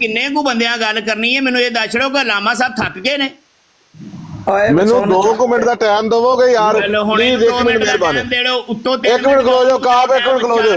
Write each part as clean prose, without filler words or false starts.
ਕਿੰਨੇ ਕੁ ਬੰਦਿਆਂ ਗੱਲ ਕਰਨੀ ਹੈ ਮੈਨੂੰ ਇਹ ਦੱਸ ਲਓ ਕਿ ਲਾਮਾ ਸਾਹਿਬ ਥੱਕ ਗਏ ਨੇ ਮੈਨੂੰ 2 ਮਿੰਟ ਦਾ ਟਾਈਮ ਦਵੋਗੇ ਯਾਰ ਪਲੀਜ਼ 1 ਮਿੰਟ ਮਿਹਰਬਾਨੀ ਦੇ ਦਿਓ ਉੱਤੋਂ 1 ਮਿੰਟ ਖਲੋ ਜਾਓ ਕਾਬ 1 ਮਿੰਟ ਖਲੋ ਜਾਓ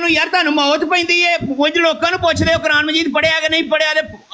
ਨੂੰ ਯਾਰ ਤੁਹਾਨੂੰ ਮੌਤ ਪੈਂਦੀ ਏ ਕੁਝ ਲੋਕਾਂ ਨੂੰ ਪੁੱਛਦੇ ਹੋ ਕੁਰਾਨ ਮਜੀਦ ਪੜਿਆ ਕਿ ਨਹੀਂ ਪੜਿਆ ਤੇ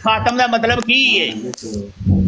ਖਾਤਮ ਦਾ ਮਤਲਬ ਕੀ ਹੈ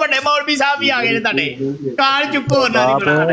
ਵੱਡੇ ਮੌਲਵੀ ਸਾਹਿਬ ਵੀ ਆ ਗਏ ਨੇ ਤੁਹਾਡੇ ਕਾਲ ਚੁੱਕੋ ਉਹਨਾਂ ਦੀ ਬਣਾ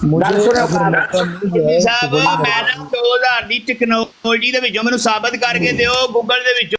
ਸਾਹਿਬ ਮੈਂ 2000 ਦੀ ਟੈਕਨੋਲੋਜੀ ਦੇ ਵਿੱਚੋਂ ਮੈਨੂੰ ਸਾਬਤ ਕਰਕੇ ਦਿਓ ਗੂਗਲ ਦੇ ਵਿੱਚੋਂ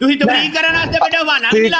ਤੁਸੀਂ ਤਬਲੀਗ ਕਰਨ ਵਾਸਤੇ ਬੈਠੇ ਹਵਾਲਾ ਨਹੀਂ ਲਾ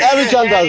ਇਹ ਵੀ ਚੱਲਦਾ ਹੈ ਇਹ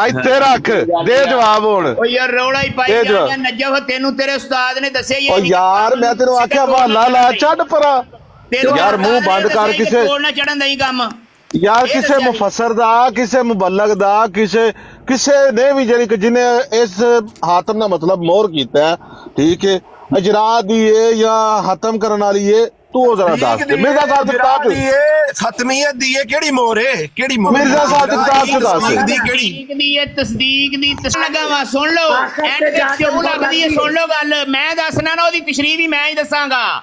ਇੱਥੇ ਰੱਖ ਦੇ ਜਵਾਬ ਹੁਣ ਓ ਯਾਰ ਰੌਲਾ ਹੀ ਪਾਈ ਗਿਆ ਨਜਫ ਤੈਨੂੰ ਤੇਰੇ ਉਸਤਾਦ ਨੇ ਦੱਸਿਆ ਹੀ ਓ ਯਾਰ ਮੈਂ ਤੈਨੂੰ ਆਖਿਆ ਹਵਾਲਾ ਲਾ ਛੱਡ ਪਰਾ ਯਾਰ ਮੂੰਹ ਬੰਦ ਕਰ ਕਿਸੇ ਕੋਲ ਨਾ ਚੜਨ ਦਈ ਕੰਮ ਯਾਰ ਕਿਸੇ ਮੁਫਸਰ ਦਾ ਕਿਸੇ ਮੁਬਲਗ ਦਾ ਕਿਸੇ ਨੇ ਵੀ ਜਿਹੜੀ ਕਿ ਜਿਹਨੇ ਇਸ ਹਾਤਮ ਦਾ ਮਤਲਬ ਮੋਹਰ ਕੀਤਾ ਠੀਕ ਹੈ ਇਜਰਾ ਦੀ ਹੈ ਜਾਂ ਖਤਮ ਕਰਨ ਵਾਲੀ ਹੈ ਤੂੰ ਜ਼ਰਾ ਦੱਸ ਦੇ ਮਿਰਜ਼ਾ ਸਾਹਿਬ ਦੀ ਕਿਤਾਬ ਦੀ ਹੈ ਖਤਮੀਅਤ ਦੀ ਹੈ ਕਿਹੜੀ ਮੋਹਰ ਹੈ ਕਿਹੜੀ ਮੋਹਰ ਮਿਰਜ਼ਾ ਸਾਹਿਬ ਦੀ ਕਿਤਾਬ ਚ ਦੱਸ ਦੀ ਕਿਹੜੀ ਦੀ ਹੈ ਤਸਦੀਕ ਦੀ ਲਗਾ ਵਾ ਸੁਣ ਲਓ ਐਂਡ ਤੇ ਕਿਉਂ ਲੱਗਦੀ ਹੈ ਸੁਣ ਲਓ ਗੱਲ ਮੈਂ ਦੱਸਣਾ ਨਾ ਉਹਦੀ ਤਸ਼ਰੀਹ ਵੀ ਮੈਂ ਹੀ ਦੱਸਾਂਗਾ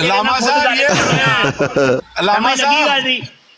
ਲਾਮਾ ਸਾਹਿਬ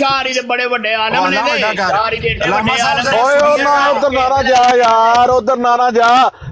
ਸ਼ਾਰੀ ਦੇ ਬੜੇ ਵੱਡੇ ਆਲਮ ਨੇ ਵਾਲਾ ਤੇ ਵੱਡਾ ਕਰ। ਸ਼ਾਰੀ ਦੇ ਏਡੇ ਲਾਮਾ ਵੱਡੇ ਸਾਹਿਬ ਆਲਮ ਓਏ ਉਹ ਨਾ ਉਧਰ ਨਾਰਾ ਜਾ ਯਾਰ, ਉਧਰ ਨਾਰਾ ਜਾ,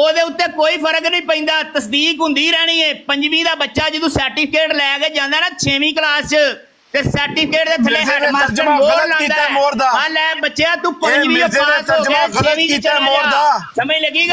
ਉਹਦੇ ਉੱਤੇ ਕੋਈ ਫਰਕ ਨਹੀਂ ਪੈਂਦਾ, ਤਸਦੀਕ ਹੁੰਦੀ ਰਹਿਣੀ ਹੈ। 5ਵੀਂ ਦਾ ਬੱਚਾ ਜਦੋਂ ਸਰਟੀਫਿਕੇਟ ਲੈ ਕੇ ਜਾਂਦਾ ਨਾ 6ਵੀਂ ਕਲਾਸ 'ਚ, ਤੇ ਸਰਟੀਫਿਕੇਟ ਦੇ ਥੱਲੇ ਹੈਡਮਾਸਟਰ ਮੋਹਰ ਲਾਉਂਦਾ ਹੈ, ਹਾਂ ਲੈ ਬੱਚਿਆ ਤੂੰ 5ਵੀਂ ਪਾਸ ਹੋ ਗਿਆ, 6ਵੀਂ 'ਚ ਚਲਾ ਜਾ। ਸਮਝ ਲੱਗੀ ਗਾ?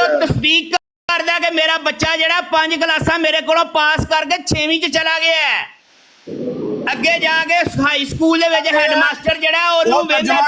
ਉਹ ਤਸਦੀਕ ਕਰਦਾ ਕਿ ਮੇਰਾ ਬੱਚਾ ਜਿਹੜਾ 5 ਕਲਾਸਾਂ ਮੇਰੇ ਕੋਲੋਂ ਪਾਸ ਕਰਕੇ 6ਵੀਂ 'ਚ ਚਲਾ ਗਿਆ ਹੈ, ਅੱਗੇ ਜਾ ਕੇ ਹਾਈ ਸਕੂਲ ਦੇ ਵਿੱਚ ਹੈਡਮਾਸਟਰ ਜਿਹੜਾ ਉਹਨੂੰ ਵੇਖਦਾ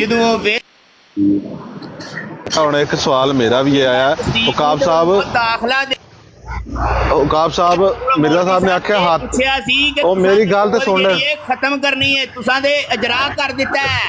ਜਦੋਂ ਉਹ ਹੁਣ ਇੱਕ ਸਵਾਲ ਮੇਰਾ ਵੀ ਆਇਆ। ਉਕਾਬ ਸਾਹਿਬ ਮਿਰਜ਼ਾ ਸਾਹਿਬ ਨੇ ਆਖਿਆ ਹੱਥ, ਪੁੱਛਿਆ ਸੀ ਕਿ ਉਹ ਮੇਰੀ ਗੱਲ ਤੇ ਸੁਣ ਲੈ। ਇਹ ਖਤਮ ਕਰਨੀ ਹੈ, ਤੁਸਾਂ ਦੇ ਇਜਰਾ ਕਰ ਦਿੱਤਾ ਹੈ।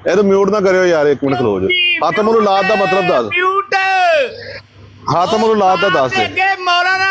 ਇਹ ਤਾਂ ਮਿਊਟ ਨਾ ਕਰਿਓ ਯਾਰ, 1 ਮਿੰਟ ਖਲੋ ਜਾਓ। ਹਾਤਮੁਲ ਔਲਾਦ ਦਾ ਮਤਲਬ ਦੱਸ। ਮਿਊਟ ਹਾਤਮੁਲ ਔਲਾਦ ਦਾ ਦੱਸ। ਅੱਗੇ ਮੌਲਾਨਾ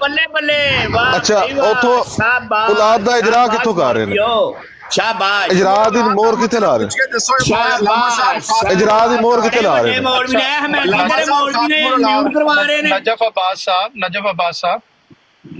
ਬੱਲੇ ਬੱਲੇ, ਵਾਹ ਅੱਛਾ ਉਥੋਂ ਔਲਾਦ ਦਾ ਇਜਰਾ ਕਿੱਥੋਂ ਕਰ ਰਹੇ ਨੇ? ਸ਼ਾਬਾਸ਼। ਇਜਰਾ ਦੀ ਮੋਹਰ ਕਿੱਥੇ ਲਾ ਰਹੇ ਨੇ? ਇਜਰਾ ਦੀ ਮੋਹਰ ਕਿੱਥੇ ਲਾ ਰਹੇ ਨੇ? ਮੌਲਵੀ ਨੇ ਹਮੈਦੀ ਦੇ ਮੌਲਵੀ ਨੇ ਮਿਊਟ ਕਰਵਾ ਰਹੇ ਨੇ।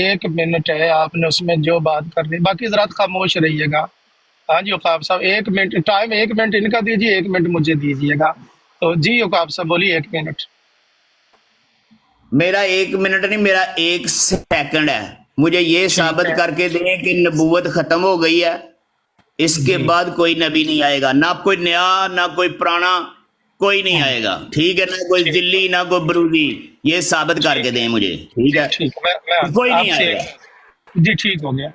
1 منٹ ہے، آپ نے اس میں جو بات کرنی، باقی حضرات خاموش رہیے گا۔ ہاں جی عقاب صاحب 1 منٹ ٹائم، 1 منٹ ان کا دیجیے، 1 منٹ مجھے دیجیے گا۔ تو جی عقاب صاحب بولیے 1 منٹ۔ میرا 1 منٹ نہیں، میرا 1 سیکنڈ ہے۔ مجھے یہ ثابت کر کے دیں کہ نبوت ختم ہو گئی ہے، اس کے بعد کوئی نبی نہیں آئے گا، نہ کوئی نیا نہ کوئی پرانا، کوئی نہیں آئے گا، ٹھیک ہے؟ نہ کوئی دلی نہ کوئی بروزی، یہ ثابت کر کے دیں مجھے، ٹھیک ہے؟ ٹھیک میں کوئی آپ نہیں سے آئے گا۔ جی ٹھیک ہو گیا۔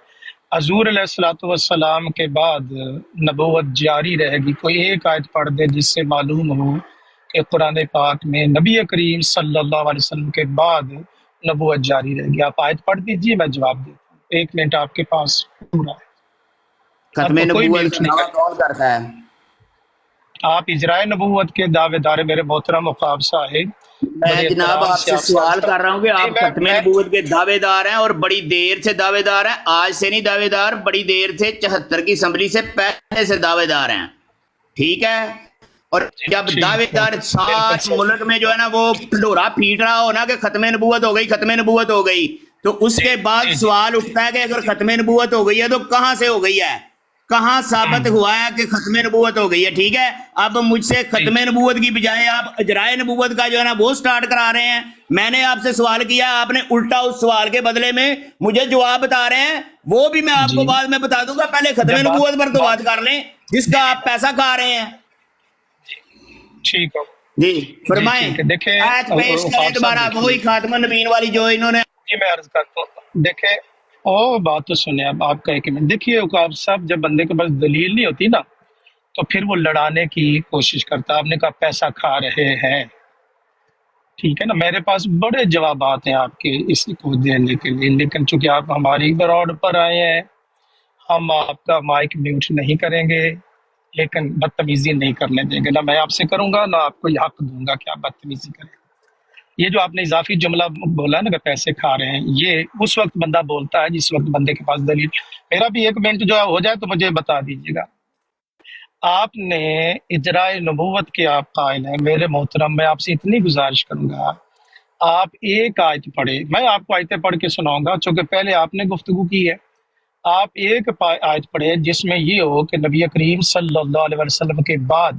حضور علیہ الصلوۃ والسلام کے بعد نبوت جاری رہے گی۔ کوئی ایک آیت پڑھ دے جس سے معلوم ہو کہ قرآن پاک میں نبی کریم صلی اللہ علیہ وسلم کے بعد نبوت جاری رہے گی۔ آپ آیت پڑھ دیجیے، میں جواب دیتا ہوں۔ 1 منٹ آپ کے پاس پورا ہے، ختم آپ کو کوئی نبوت میوٹ کا نہیں دعویٰ کرنا۔ کون کرتا ہے؟ آپ اجرائے نبوت کے دعوے دار میرے محترم عقاب صاحب، میں بڑے جناب احترام آپ سے عرض سوال کرتا کر رہا ہوں کہ جی آپ ختم نبوت کے دعوے دار ہیں، اور بڑی دیر سے دعوے دار ہیں، آج سے نہیں دعوے دار، بڑی دیر سے 74 کی اسمبلی سے پہلے سے دعوے دار ہیں، ٹھیک ہے؟ اور جب ٹھیک دعوے ہے، دار بالکل سارے صحیح۔ ملک میں جو ہے نا وہ ڈھورا پھیٹ رہا ہو نا کہ ختم نبوت ہو گئی، ختم نبوت ہو گئی، تو اس کے بعد جی سوال اٹھتا ہے کہ اگر ختم نبوت ہو گئی ہے تو کہاں سے ہو گئی ہے، کہاں ثابت ہوا ہے کہ ختم نبوت ہو گئی ہے، ٹھیک ہے؟ اب مجھ سے ختم نبوت کی بجائے آپ اجرائے نبوت کا جو ہے نا وہ سٹارٹ کرا رہے ہیں۔ میں نے آپ سے سوال کیا، آپ نے الٹا اس سوال کے بدلے میں مجھے جواب بتا رہے ہیں، وہ بھی میں آپ کو جی بعد میں بتا دوں گا، پہلے ختم جب نبوت پر تو بات بات کر لیں جس کا آپ پیسہ کھا رہے ہیں۔ ٹھیک ہو جی جی فرمائیں، ٹھیک ہے۔ دیکھیں آیت پیش کریں عقاب صاحب دوبارہ، وہی دیکھیے، خاتم النبیین والی جو انہوں نے۔ جی میں عرض کرتا ہوں، دیکھیں بات تو سنیں اب آپ کا 1 منٹ۔ دیکھیے عقاب صاحب، جب بندے کے پاس دلیل نہیں ہوتی نا تو پھر وہ لڑانے کی کوشش کرتا۔ آپ نے کہا پیسہ کھا رہے ہیں، ٹھیک ہے نا، میرے پاس بڑے جوابات ہیں آپ کے اس کو دینے کے لیے، لیکن چونکہ آپ ہماری براڈ پر آئے ہیں، ہم آپ کا مائک میوٹ نہیں کریں گے، لیکن بدتمیزی نہیں کرنے دیں گے، نہ میں آپ سے کروں گا نہ آپ کو یہ حق دوں گا کہ آپ بدتمیزی کریں۔ یہ جو آپ نے اضافی جملہ بولا ہے نا کہ پیسے کھا رہے ہیں، یہ اس وقت بندہ بولتا ہے جس وقت بندے کے پاس دلیل۔ میرا بھی 1 منٹ جو ہے ہو جائے تو مجھے بتا دیجیے گا۔ آپ نے اجرائے نبوت کے آپ قائل ہیں، میرے محترم میں آپ سے اتنی گزارش کروں گا، آپ ایک آیت پڑھے، میں آپ کو آیتیں پڑھ کے سناؤں گا چونکہ پہلے آپ نے گفتگو کی ہے۔ آپ ایک آیت پڑھے جس میں یہ ہو کہ نبی کریم صلی اللہ علیہ وسلم کے بعد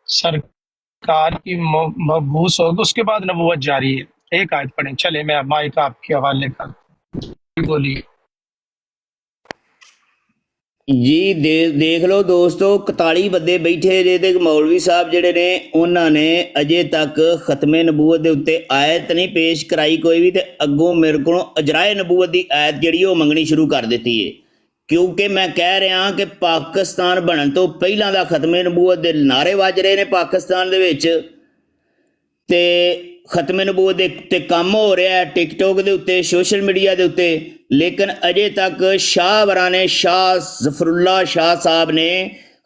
سرکار کی مبعوث ہوگی، اس کے بعد نبوت جاری ہے۔ ایک آیت پڑھیں، چلے میں مائک آپ کے حوالے کر بولیے۔ جی دیکھ لو دوستو، 41 بندے بیٹھے جے تے مولوی صاحب جڑے نے انہاں نے اجے تک ختم نبوت دے اوتے آیت نہیں پیش کرائی کوئی بھی، تے اگوں میرے کو اجرائے نبوت دی آیت جڑی وہ منگنی شروع کر دیتی ہے، کیونکہ میں کہہ رہا کہ پاکستان بنن تو پہلاں دا ختم نبوت دے نعرے وج رہے نے پاکستان دے وچ، تے ختم نبوت دے تے کام ہو رہا ہے ٹک ٹاک دے اوتے، سوشل میڈیا دے اوتے، لیکن اجے تک شاہ ورانے شاہ ظفر اللہ شاہ صاحب نے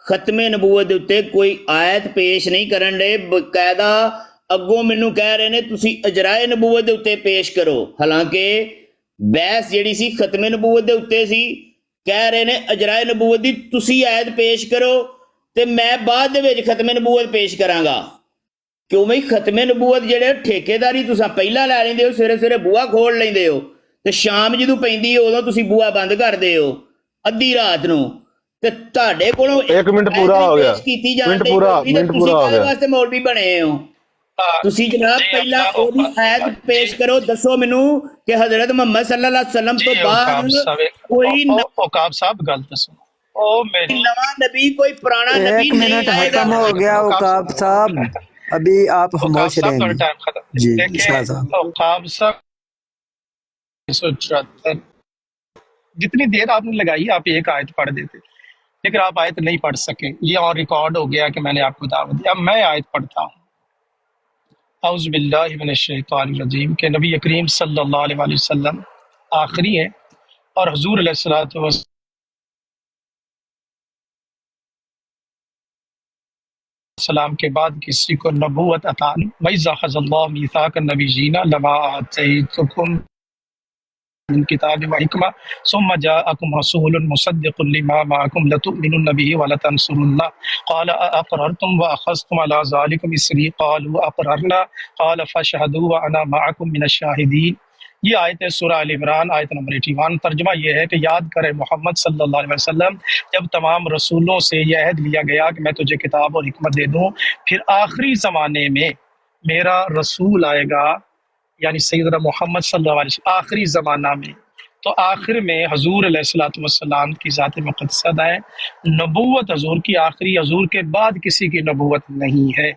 ختم نبوت دے اوتے کوئی آیت پیش نہیں کرن دے، باقاعدہ اگوں مینوں کہہ رہے نے تسی اجرائے نبوت دے اوتے پیش کرو، حالانکہ بحث جیڑی سی ختم نبوت دے اوتے سی، کہہ رہے نے اجرائے نبوت دی تسی آیت پیش کرو تے میں بعد دے وچ ختم نبوت پیش کراں گا، کیوں بھائی ختم نبوت جڑے ٹھیکیداری تساں پہلا لے لیندے ہو، سویرے سویرے بوا کھول لیندے ہو تے شام جدوں پیندی ہے ادوں تسی بوا بند کر دے ہو ادھی رات نو، تے تہاڈے کولوں 1 منٹ پورا ہو گیا، پیش کیتی جان منٹ دی پورا کوئی تے منٹ تسی پورا ہو کدے گیا۔ واسطے مولوی بنے ہو؟ تسی جناب جی پہلا اوہی آیت پیش کرو، دسو مینوں کہ حضرت محمد صلی اللہ علیہ وسلم تو جی بعد عقاب صاحب، کوئی عقاب صاحب غلط سنو، میری نواں نبی کوئی پرانا نبی 1 نہیں منٹ آئے گا۔ ختم ہو گیا عقاب صاحب، ابھی آپ عقاب خاموش صاحب رہیں تھوڑا گے۔ ٹائم ختم۔ جی شاہ دیکھیں صاحب، عقاب صاحب 174 جتنی دیر آپ نے لگائی آپ ایک آیت پڑھ دیتے، لیکن آپ آیت نہیں پڑھ سکے، یہ اور ریکارڈ ہو گیا کہ میں نے آپ کو دعوت دیا۔ اب میں آیت پڑھتا ہوں، اعوذ باللہ من الشیطان الرجیم، کہ نبی کریم صلی اللہ علیہ وسلم آخری ہے اور حضور علیہ الصلوۃ والسلام کے بعد کسی کو نبوت عطا نہیں۔ وَإِذَا أَخَذَ اللَّهُ مِيثَاقَ النَّبِيِّينَ لَمَا آتَيْتُكُم من کتاب و حکمہ ثم جاءکم رسول مصدق لما معکم لتؤمنن به ولتنصرنہ قال اقررتم واخذتم على ذلکم اسری قالوا اقررنا قال فاشهدوا وانا معکم من الشاہدین۔ یہ آیت ہے سورہ ال عمران آیت نمبر 81۔ ترجمہ یہ ہے کہ یاد کرے محمد صلی اللہ علیہ وسلم جب تمام رسولوں سے یہ عہد لیا گیا کہ میں تجھے کتاب اور حکمت دے دوں، پھر آخری زمانے میں میرا رسول آئے گا، یعنی سیدنا محمد صلی اللہ علیہ وسلم آخری زمانہ میں، تو آخر میں حضور علیہ الصلوۃ والسلام کی ذات مقدسہ ہے، نبوت حضور کی آخری، حضور کے بعد کسی کی نبوت نہیں ہے،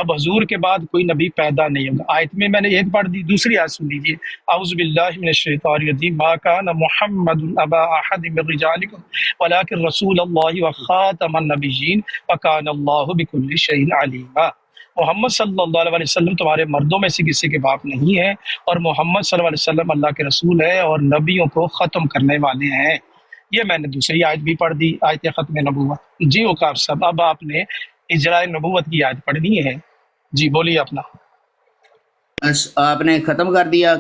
اب حضور کے بعد کوئی نبی پیدا نہیں ہوگا۔ آیت میں نے ایک پڑھ دی، دوسری آیت سن لیجیے، اعوذ باللہ من الشیطان الرجیم، ما کان محمد ابا احد من رجالکم ولکن رسول اللہ وخاتم النبیین وکان اللہ بکل شیء علیما۔ محمد صلی اللہ علیہ وسلم تمہارے مردوں میں سے کسی کے باپ نہیں ہے، اور محمد صلی اللہ علیہ وسلم اللہ کے رسول ہے اور نبیوں کو ختم کرنے والے ہیں۔ یہ میں نے دوسری آیت بھی پڑھ دی، آیت ختم نبوت۔ جی اوقاف صاحب، اب آپ نے اجراء نبوت کی آیت پڑھنی ہے، جی بولیے اپنا۔ آپ نے ختم کر دیا،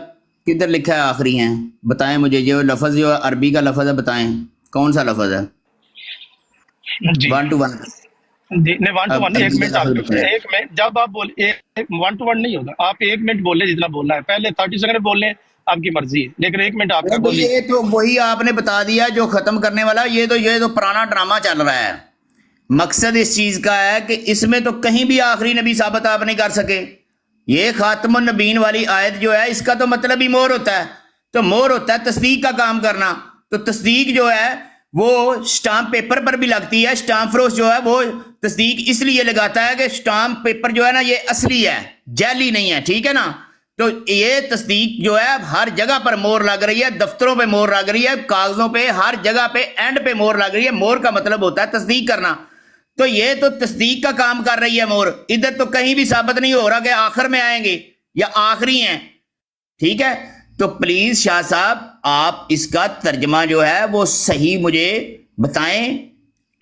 کدھر لکھا ہے آخری ہیں؟ بتائیں مجھے، جو لفظ جو عربی کا لفظ ہے بتائیں کون سا لفظ ہے؟ جی 1 to 1 جی نہیں، 1 to 1 نہیں، ایک منٹ آپ ایک منٹ، جب آپ بول 1 to 1 نہیں ہوگا، آپ 1 منٹ بول لیں جتنا بولنا ہے، پہلے 30 سیکنڈ بول لیں، آپ کی مرضی ہے، لیکن 1 منٹ آپ کا بولیے۔ یہ تو وہی آپ نے بتا دیا جو ختم کرنے والا، یہ تو پرانا ڈرامہ چل رہا ہے۔ مقصد اس چیز کا ہے کہ اس میں تو کہیں بھی آخری نبی ثابت آپ نہیں کر سکے۔ یہ خاتم النبیین والی آیت جو ہے، اس کا تو مطلب ہی مہر ہوتا ہے، تو مہر ہوتا ہے تصدیق کا کام کرنا، تو تصدیق جو ہے وہ سٹامپ پیپر پر بھی لگتی ہے۔ سٹامپ فروش جو ہے وہ تصدیق اس لیے لگاتا ہے کہ سٹامپ پیپر جو ہے نا یہ اصلی ہے، جعلی نہیں ہے، ٹھیک ہے نا؟ تو یہ تصدیق جو ہے ہر جگہ پر مہر لگ رہی ہے، دفتروں پہ مہر لگ رہی ہے، کاغذوں پہ، ہر جگہ پہ اینڈ پہ مہر لگ رہی ہے۔ مہر کا مطلب ہوتا ہے تصدیق کرنا، تو یہ تو تصدیق کا کام کر رہی ہے مہر۔ ادھر تو کہیں بھی ثابت نہیں ہو رہا کہ آخر میں آئیں گے یا آخری ہیں، ٹھیک ہے؟ تو پلیز شاہ صاحب آپ اس کا ترجمہ جو ہے وہ صحیح مجھے بتائیں،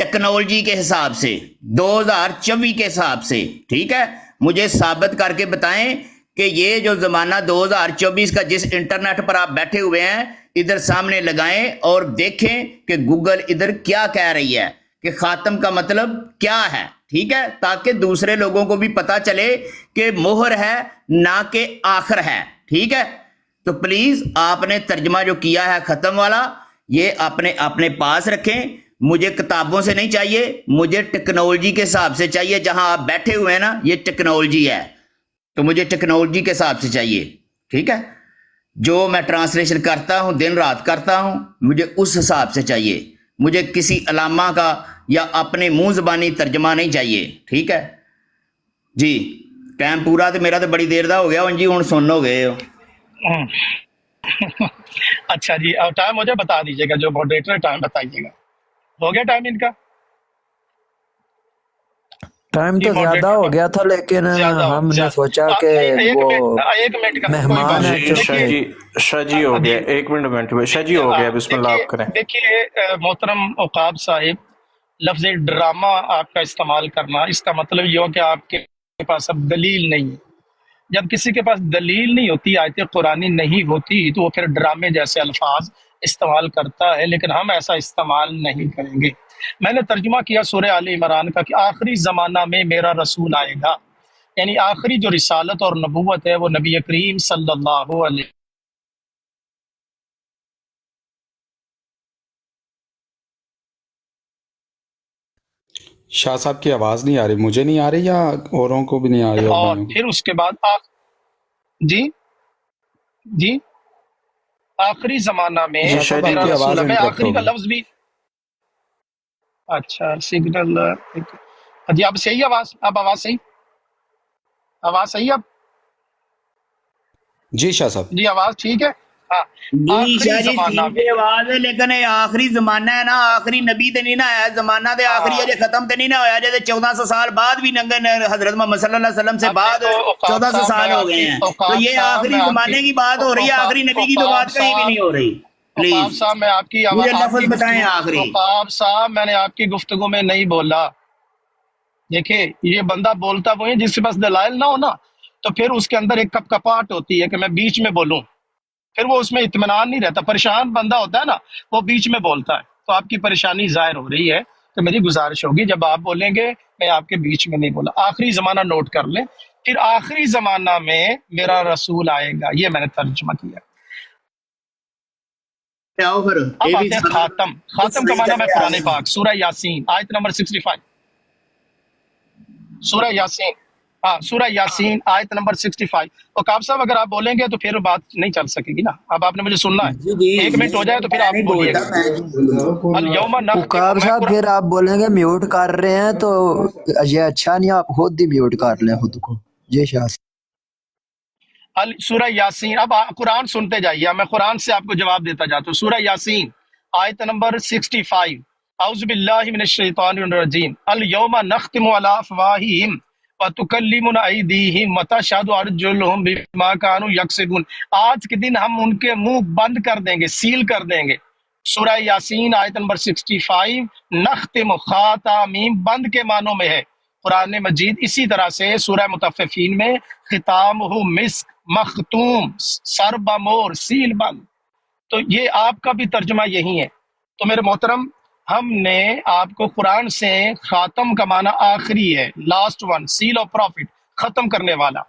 ٹیکنالوجی کے حساب سے، 2024 کے حساب سے، ٹھیک ہے؟ مجھے ثابت کر کے بتائیں کہ یہ جو زمانہ 2024 کا جس انٹرنیٹ پر آپ بیٹھے ہوئے ہیں، ادھر سامنے لگائیں اور دیکھیں کہ گوگل ادھر کیا کہہ رہی ہے کہ خاتم کا مطلب کیا ہے، ٹھیک ہے؟ تاکہ دوسرے لوگوں کو بھی پتا چلے کہ مہر ہے نہ کہ آخر ہے، ٹھیک ہے؟ تو پلیز آپ نے ترجمہ جو کیا ہے ختم والا، یہ اپنے پاس رکھیں، مجھے کتابوں سے نہیں چاہیے، مجھے ٹیکنالوجی کے حساب سے چاہیے۔ جہاں آپ بیٹھے ہوئے ہیں نا، یہ ٹیکنالوجی ہے، تو مجھے ٹیکنالوجی کے حساب سے چاہیے، ٹھیک ہے؟ جو میں ٹرانسلیشن کرتا ہوں، دن رات کرتا ہوں، مجھے اس حساب سے چاہیے، مجھے کسی علامہ کا یا اپنے منہ زبانی ترجمہ نہیں چاہیے، ٹھیک ہے جی؟ ٹائم پورا تو میرا تو بڑی دیر دا ہو گیا جی، ہوں سن ہو گئے ہو۔ اچھا جی، اب ٹائم مجھے بتا دیجیے گا، جو ماڈریٹر ہے ٹائم بتائیے گا، ہو گیا ٹائم ان کا؟ ٹائم تو زیادہ ہو گیا تھا، لیکن ہم نے سوچا کہ وہ مہمان ہے۔ شاہ جی ہو گیا، 1 منٹ شاہ جی ہو گیا، بسم اللہ آپ کریں۔ دیکھیے محترم عقاب صاحب، لفظ ڈرامہ آپ کا استعمال کرنا، اس کا مطلب یہ ہو کہ آپ کے پاس اب دلیل نہیں ہے۔ جب کسی کے پاس دلیل نہیں ہوتی، آیت قرآنی نہیں ہوتی، تو وہ پھر ڈرامے جیسے الفاظ استعمال کرتا ہے، لیکن ہم ایسا استعمال نہیں کریں گے۔ میں نے ترجمہ کیا سورہ آل عمران کا کہ آخری زمانہ میں میرا رسول آئے گا، یعنی آخری جو رسالت اور نبوت ہے وہ نبی کریم صلی اللہ علیہ شاہ صاحب کی آواز نہیں آ رہی، مجھے نہیں آ رہی یا اوروں کو بھی نہیں آ رہی؟ اور پھر اس کے بعد جی آخری زمانہ میں میرا رسول ہے، میں آخری کا لفظ بھی اچھا سگنل جی، اب صحیح آواز، اب آواز صحیح اب جی شاہ صاحب جی آواز ٹھیک ہے؟ جی شاہ جی ٹھیک ہے آواز ہے، لیکن آخری زمانہ ہے نا، آخری نبی تے نہیں نہ آیا، زمانہ تے آخری ہے ختم تے نہیں نہ ہویا، جیسے 1400 سال بعد بھی ننگے حضرت محمد صلی اللہ علیہ وسلم سے بعد 1400 سال ہو گئے ہیں، تو یہ آخری زمانے کی بات ہو رہی ہے، آخری نبی کی تو بات کہیں بھی نہیں ہو رہی۔ پلیز صاحب میں آپ کی مجھے لفظ بتائیں آخری۔ عقاب صاحب میں نے آپ کی گفتگو میں نہیں بولا، دیکھیں یہ بندہ بولتا وہ ہے جس کے پاس دلائل نہ ہو نا، تو پھر اس کے اندر ایک کپاہٹ ہوتی ہے کہ میں بیچ میں بولوں، پھر وہ اس میں اطمینان نہیں رہتا. پریشان بندہ ہوتا ہے نا وہ بیچ میں بولتا ہے. تو آپ کی پریشانی ظاہر ہو رہی ہے. تو میری گزارش ہوگی جب آپ بولیں گے میں آپ کے بیچ میں نہیں بولا. آخری زمانہ نوٹ کر لیں. پھر آخری زمانہ میں میرا رسول آئے گا. یہ میں نے ترجمہ کیا. اب آتے ہیں خاتم. خاتم کا معنی میں قرآن پاک سورہ یاسین آیت نمبر 65. سورہ یاسین سورہ یاسین آیت نمبر 65. وقاب صاحب اگر آپ بولیں گے تو پھر بات نہیں چل سکے گی نا. اب آپ نے مجھے سننا ہے. 1 منٹ ہو جائے تو پھر آپ بولیے گا. الیوم نختم. وقار صاحب پھر آپ بولیں گے میوٹ کر رہے ہیں تو یہ اچھا نہیں. آپ خود ہی میوٹ کر لیں خود کو. جی شاہ سورہ یاسین. اب قرآن سنتے جائیے. میں قرآن سے آپ کو جواب دیتا جاتا ہوں. سورہ یاسین آیت نمبر 65. اعوذ باللہ من الشیطان الرجیم. الیوم نختم علی افواہہم وتکلمنا ایدیہم وتشہد ارجلہم بما کانوا یکسبون. آج کے دن ہم ان کے منہ بند کر دیں گے, سیل کر دیں گے. سورہ یاسین آیت نمبر 65. نختم خاتمیم بند کے معنوں میں ہے قرآن مجید. اسی طرح سے سورہ مطففین میں ختامہ مسک مختوم سر بمور سیل بند. تو یہ آپ کا بھی ترجمہ یہی ہے. تو میرے محترم ہم نے آپ کو قرآن سے خاتم کا معنی آخری ہے, last one, sale of profit, ختم کرنے والا.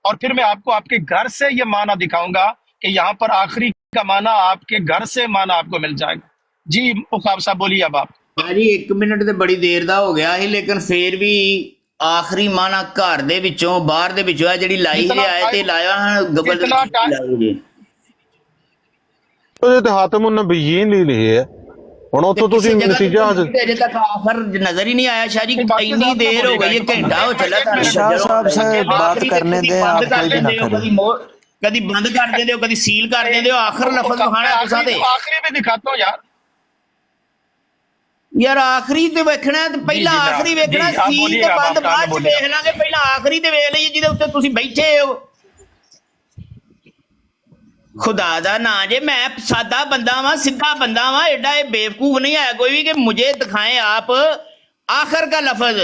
اور پھر میں آپ کو آپ کے گھر سے یہ معنی دکھاؤں گا کہ یہاں پر آخری کا معنی آپ کے گھر سے معنی آپ کو مل جائے گا. جی عقاب صاحب بولیے. اب آپ جی 1 منٹ تے بڑی دیر دا ہو گیا ہے لیکن پھر بھی آخری معنی گھر دے وچوں باہر دے وچوں ہے جڑی لائی ہے آئے تے لایا گبل خاتم النبیین لی لی ہے. ہن تو تسی نتیجہ اجے تک آخر نظر ہی نہیں آیا. شاہ جی اتنی دیر ہو گئی ہے, گھنٹہ ہو چلا. شاہ صاحب سے بات کرنے دیں, آپ کوئی بھی نہ کریں. کدی بند کر دے دیو, کدی سیل کر دے دیو. آخر لفظ دکھانا تساں تے آخری بھی دکھاتا ہوں یار. یار آخری تے ویکھنا تے پہلا آخری ویکھنا, سیل تے بند بعد وچ ویکھ لاں گے. پہلا آخری تے ویکھ لئیے جہدے اوتے تسی بیٹھے ہو. خدا دا نا جے میں سادہ بندہ ہاں, سیدھا بندہ ہاں, ایڈا بیوقوف نہیں ہے کوئی بھی کہ مجھے دکھائیں آپ آخر کا لفظ.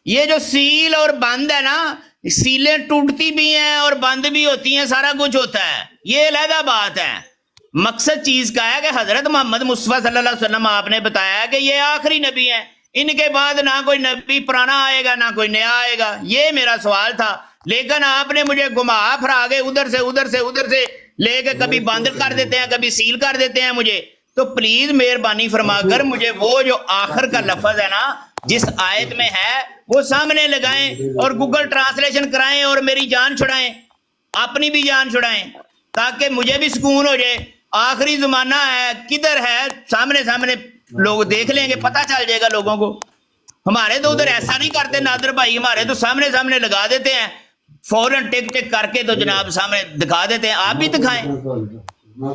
یہ جو سیل اور بند ہے نا, سیلیں ٹوٹتی بھی ہیں اور بند بھی ہوتی ہیں, سارا کچھ ہوتا ہے, یہ علیحدہ بات ہے. مقصد چیز کا ہے کہ حضرت محمد مصطفیٰ صلی اللہ علیہ وسلم آپ نے بتایا کہ یہ آخری نبی ہیں, ان کے بعد نہ کوئی نبی پرانا آئے گا نہ کوئی نیا آئے گا. یہ میرا سوال تھا, لیکن آپ نے مجھے گھما پھرا کے ادھر سے لے کے کبھی بند کر دیتے ہیں, کبھی سیل کر دیتے ہیں مجھے. تو پلیز مہربانی فرما کر مجھے وہ جو آخر کا لفظ ہے نا جس آیت میں ہے وہ سامنے لگائیں اور گوگل ٹرانسلیشن کرائیں اور میری جان چھڑائیں, اپنی بھی جان چھڑائیں, تاکہ مجھے بھی سکون ہو جائے. آخری زمانہ ہے, کدھر ہے, سامنے لوگ دیکھ لیں گے, پتہ چل جائے گا لوگوں کو. ہمارے تو ادھر ایسا نہیں کرتے نادر بھائی, ہمارے تو سامنے لگا دیتے ہیں, فوراً ٹک کر کے تو جناب سامنے دکھا دیتے ہیں. آپ بھی دکھائیں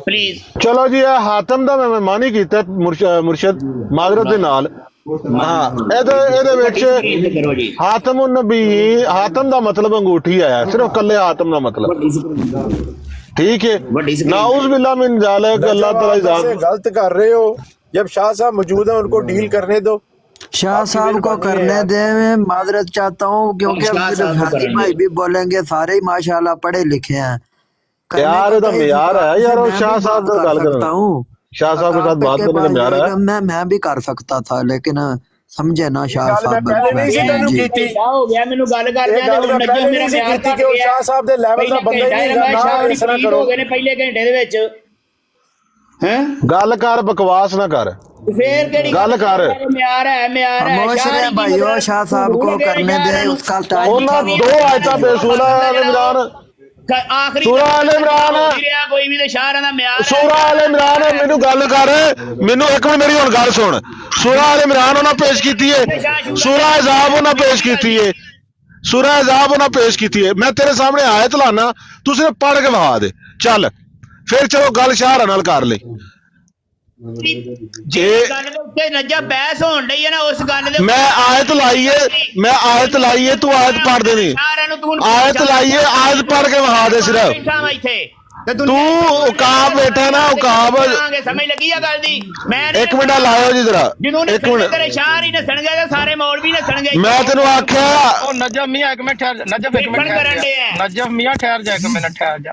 پلیز. چلو جی حاتم دا میں مانی کیتا مرشد معذرت دے نال. ہاں ایدے وچ حاتم النبی, حاتم دا مطلب انگوٹھی آیا, صرف کلے حاتم دا مطلب. ٹھیک ہے, نعوذ باللہ من ذالک. اللہ تعالی ذات غلط کر رہے ہو. جب شاہ صاحب موجود ہیں ان کو ڈیل کرنے دو. شاہ صاحب کو کرنے دیں. میں معذرت چاہتا ہوں کیونکہ ہادی بھائی بھی بولیں گے, سارے ہی ماشاءاللہ پڑھے لکھے ہیں. یار یہ تو معیار ہے یار. شاہ صاحب سے گل کرتا ہوں, شاہ صاحب کے ساتھ بات کرنے کا معیار ہے. میں بھی کر سکتا تھا لیکن سمجھے نا شاہ صاحب. گل کر, بکواس نہ کر, گل کر. شاہ صاحب کو کرنے دیں, اس کا ٹائم 2 آیتاں بے سورہ آل عمران, سورہ آل عمران, سورہ آل عمران. مینوں گل کر, مینوں ایک منٹ میری ہن گل سن. سورہ آل عمران انہاں پیش کیتی ہے, سورہ احزاب انہاں پیش کیتی ہے, سورہ احزاب انہاں پیش کیتی ہے. میں تیرے سامنے آیت لانا, تو صرف پڑھ کے بہا دے. چل پھر چلو گل شاہ نال کر لے. میں آیت لائیے تو آیت پڑھ دینی, آیت لائیے, آیت پڑھ کے بہا دے. صرف تو عقاب بیٹھا نا, عقاب. ایک منٹ لائیو جی ذرا, ایک منٹ. میں تینوں آکھیا نجف میاں ایک منٹ ٹھہر, نجف میاں ٹھہر جا, ایک منٹ ٹھہر جا.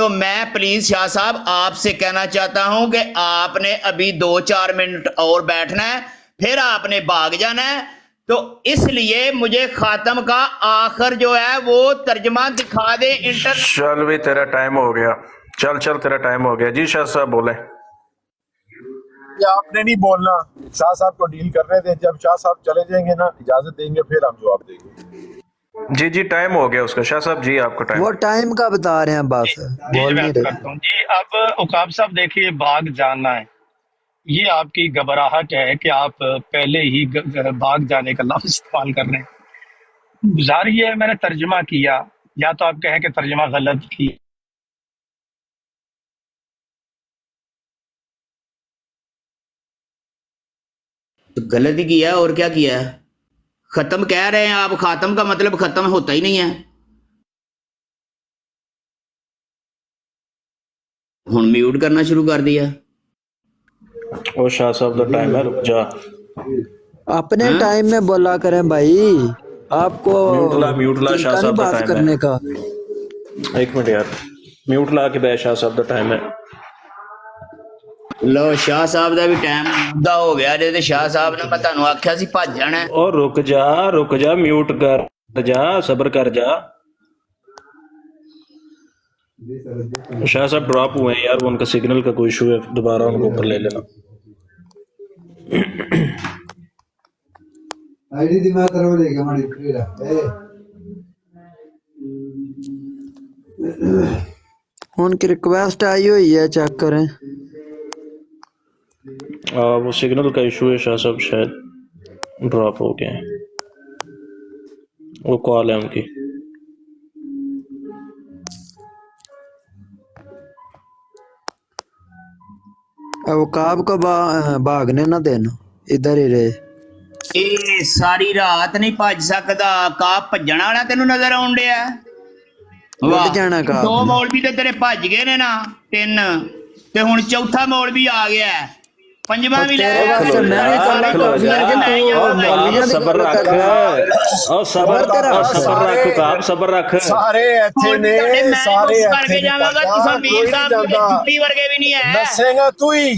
تو میں پلیز شاہ صاحب آپ سے کہنا چاہتا ہوں کہ آپ نے ابھی 2-4 منٹ اور بیٹھنا ہے، پھر آپ نے بھاگ جانا ہے، تو اس لیے مجھے خاتم کا آخر جو ہے وہ ترجمہ دکھا دے چل بھی تیرا ٹائم ہو گیا، چل تیرا ٹائم ہو گیا. جی شاہ صاحب بولیں. آپ نے نہیں بولنا، شاہ صاحب کو ڈیل کرنے دیں. جب شاہ صاحب چلے جائیں گے نا اجازت دیں گے پھر ہم جواب دیں گے. جی ٹائم ہو گیا اس کا. شاہ صاحب جی آپ کا ٹائم. وہ ٹائم کا بتا رہے ہیں بس بول نہیں رہے. کرتا ہوں جی. اب عقاب صاحب دیکھیے، بھاگ جانا ہے، یہ آپ کی گھبراہٹ ہے کہ آپ پہلے ہی بھاگ جانے کا لفظ استعمال کر رہے ہیں. ظاہر ہے میں نے ترجمہ کیا، یا تو آپ کہیں کہ ترجمہ غلط کی. غلط ہی کیا اور کیا کیا ہے؟ ختم کہہ رہے ہیں آپ، خاتم کا مطلب ختم ہوتا ہی نہیں ہے. ہن میوٹ کرنا شروع کر دیا. او شاہ صاحب کا ٹائم ہے، رک جا. اپنے ٹائم میں بولا کریں بھائی، آپ کو میوٹ لا شاہ طریقہ نہیں صاحب کا بات ٹائم کرنے ہے. کا. ایک منٹ یار، میوٹ لا کے بے. شاہ صاحب کا ٹائم ہے. لو شاہ صاحب کا بھی ٹائم مدہ ہو گیا جی، تے شاہ صاحب نے میں تانوں آکھیا سی بھج جانا ہے. اور رک جا میوٹ کر جا، صبر کر جا. شاہ صاحب ڈراپ ہوئے ہیں یار، وہ ان کا سگنل کا کوئی ایشو ہے، دوبارہ ان کو اوپر لے لینا. ان کی ریکویسٹ آئی ہوئی ہے، چیک کریں. وہ سگنل کا ایشو ہے شاہ صاحب، شاید ڈراپ ہو گئے ہیں. وہ کال ہے ان کی. عقاب کو بھاگنے نہ دینا، ادھر ہی رہے. اے ساری رات نہیں بھج سکدا. کاپ بھجن والا تینوں نظر آਉਣ ڈیا؟ اڈ جانا کاپ دو نے. مولوی تے تیرے بھج گئے نے نا، 3 تے ہن چوتھا مولوی آ گیا ہے، پنجواں بھی لے تیرے آ. واسطے میں بھی گلا کرنی ہے کہ تو مولویاں دی صبر گل رکھ، کرنا. اور صبر رکھ کاب، صبر رکھ. سارے ایتھے نے، سارے ایتھے نے کرتا، کوئی نہیں جاندا. جُتی ورگے بھی نہیں ہے. دسے گا تو ہی.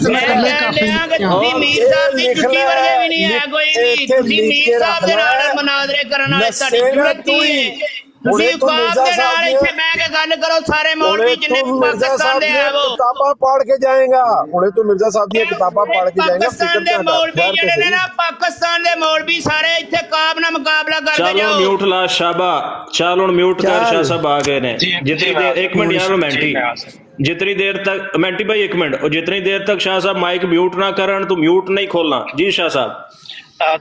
میں کہہ لیا کہ تسی میر صاحب دی جُتی ورگے بھی نہیں ہے کوئی بھی. تسی میر صاحب دے نال مناظرے کرن والے تہاڈی ضرورت ہی ہے. تسی عقاب دے نال ایتھے بیٹھ کے گل کرو. سارے مولوی جننے بھی پاکستان دے ہے وہ کتاباں پڑھ کے جائیں گا. انہیں تو مرزا صاحب دی کتاباں پڑھ کے جائیں گا. پاکستان دے مولوی جڑے نے نا، پاکستان دے مولوی سارے ایتھے کاب نال مقابلہ کر کے چلو جاؤ. میوٹ لا شابا، چل ہن میوٹ کر. شاہ صاحب آ گئے نے. جتنی دیر، ایک منٹ یار مینٹی، جتنی دیر تک مینٹی بھائی ایک منٹ، اور جتنی دیر تک شاہ صاحب مائک میوٹ نہ کرن تو میوٹ نہیں کھولنا. جی شاہ صاحب.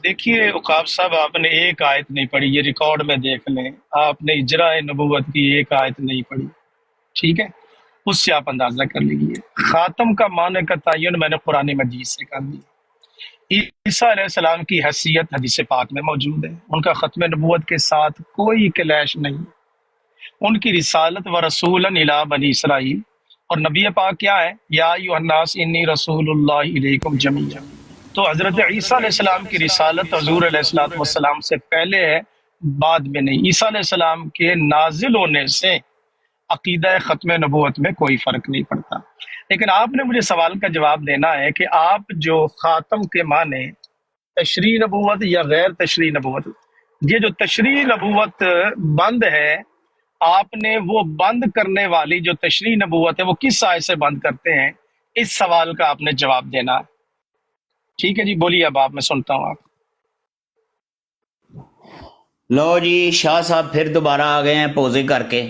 دیکھیے عقاب صاحب، آپ نے ایک آیت نہیں پڑھی، یہ ریکارڈ میں دیکھ لیں. آپ نے اجراء نبوت کی ایک آیت نہیں پڑھی، ٹھیک ہے؟ اس سے آپ اندازہ کر لیجیے. خاتم کا معنی کا تعین میں نے قرآن مجید سے کر دیا. عیسیٰ علیہ السلام کی حیثیت حدیث پاک میں موجود ہے. ان کا ختم نبوت کے ساتھ کوئی کلیش نہیں. ان کی رسالت و رسولا الی بنی اسرائیل، اور نبی پاک کیا ہے؟ یا ایھا الناس انی رسول اللہ الیکم جمیعا. تو حضرت عیسیٰ علیہ السلام کی رسالت حضور علیہ السلام سے پہلے ہے، بعد میں نہیں. عیسیٰ علیہ السلام کے نازل ہونے سے عقیدہ ختم نبوت میں کوئی فرق نہیں پڑتا. لیکن آپ نے مجھے سوال کا جواب دینا ہے کہ آپ جو خاتم کے معنی تشریح نبوت یا غیر تشریح نبوت، یہ جو تشریح نبوت بند ہے، آپ نے وہ بند کرنے والی جو تشریح نبوت ہے وہ کس آیت سے بند کرتے ہیں؟ اس سوال کا آپ نے جواب دینا ہے. ٹھیک ہے جی، بولیے اب آپ، میں سنتا ہوں آپ. لو جی، شاہ صاحب پھر دوبارہ آ گئے ہیں پوزے کر کے.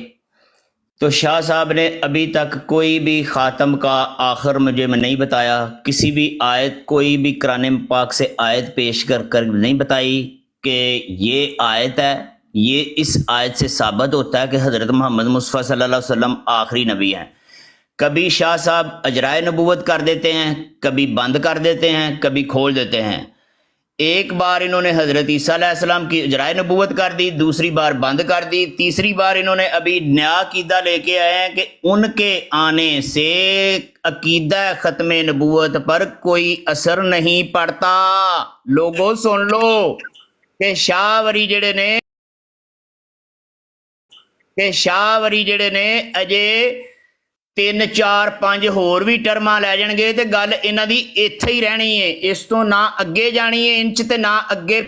تو شاہ صاحب نے ابھی تک کوئی بھی خاتم کا آخر مجھے نہیں بتایا. کسی بھی آیت، کوئی بھی قرآن پاک سے آیت پیش کر نہیں بتائی کہ یہ آیت ہے. یہ اس آیت سے ثابت ہوتا ہے کہ حضرت محمد مصطفیٰ صلی اللہ علیہ وسلم آخری نبی ہیں. کبھی شاہ صاحب اجرائے نبوت کر دیتے ہیں، کبھی بند کر دیتے ہیں، کبھی کھول دیتے ہیں. ایک بار انہوں نے حضرت عیسیٰ علیہ السلام کی اجرائے نبوت کر دی، دوسری بار بند کر دی، تیسری بار انہوں نے ابھی نیا عقیدہ لے کے آئے ہیں کہ ان کے آنے سے عقیدہ ختم نبوت پر کوئی اثر نہیں پڑتا. لوگوں سن لو کہ شاہ وری جڑے نے اجے 3 4 5 ਹੋਰ ਵੀ ਟਰਮਾਂ ਲੈ ਜਾਣਗੇ ਤੇ ਗੱਲ ਇਹਨਾਂ ਦੀ ਇੱਥੇ ਹੀ ਰਹਿਣੀ ਹੈ, ਇਸ ਤੋਂ ਨਾ ਅੱਗੇ ਜਾਣੀ ਹੈ ਇੰਚ ਤੇ ਨਾ ਅੱਗੇ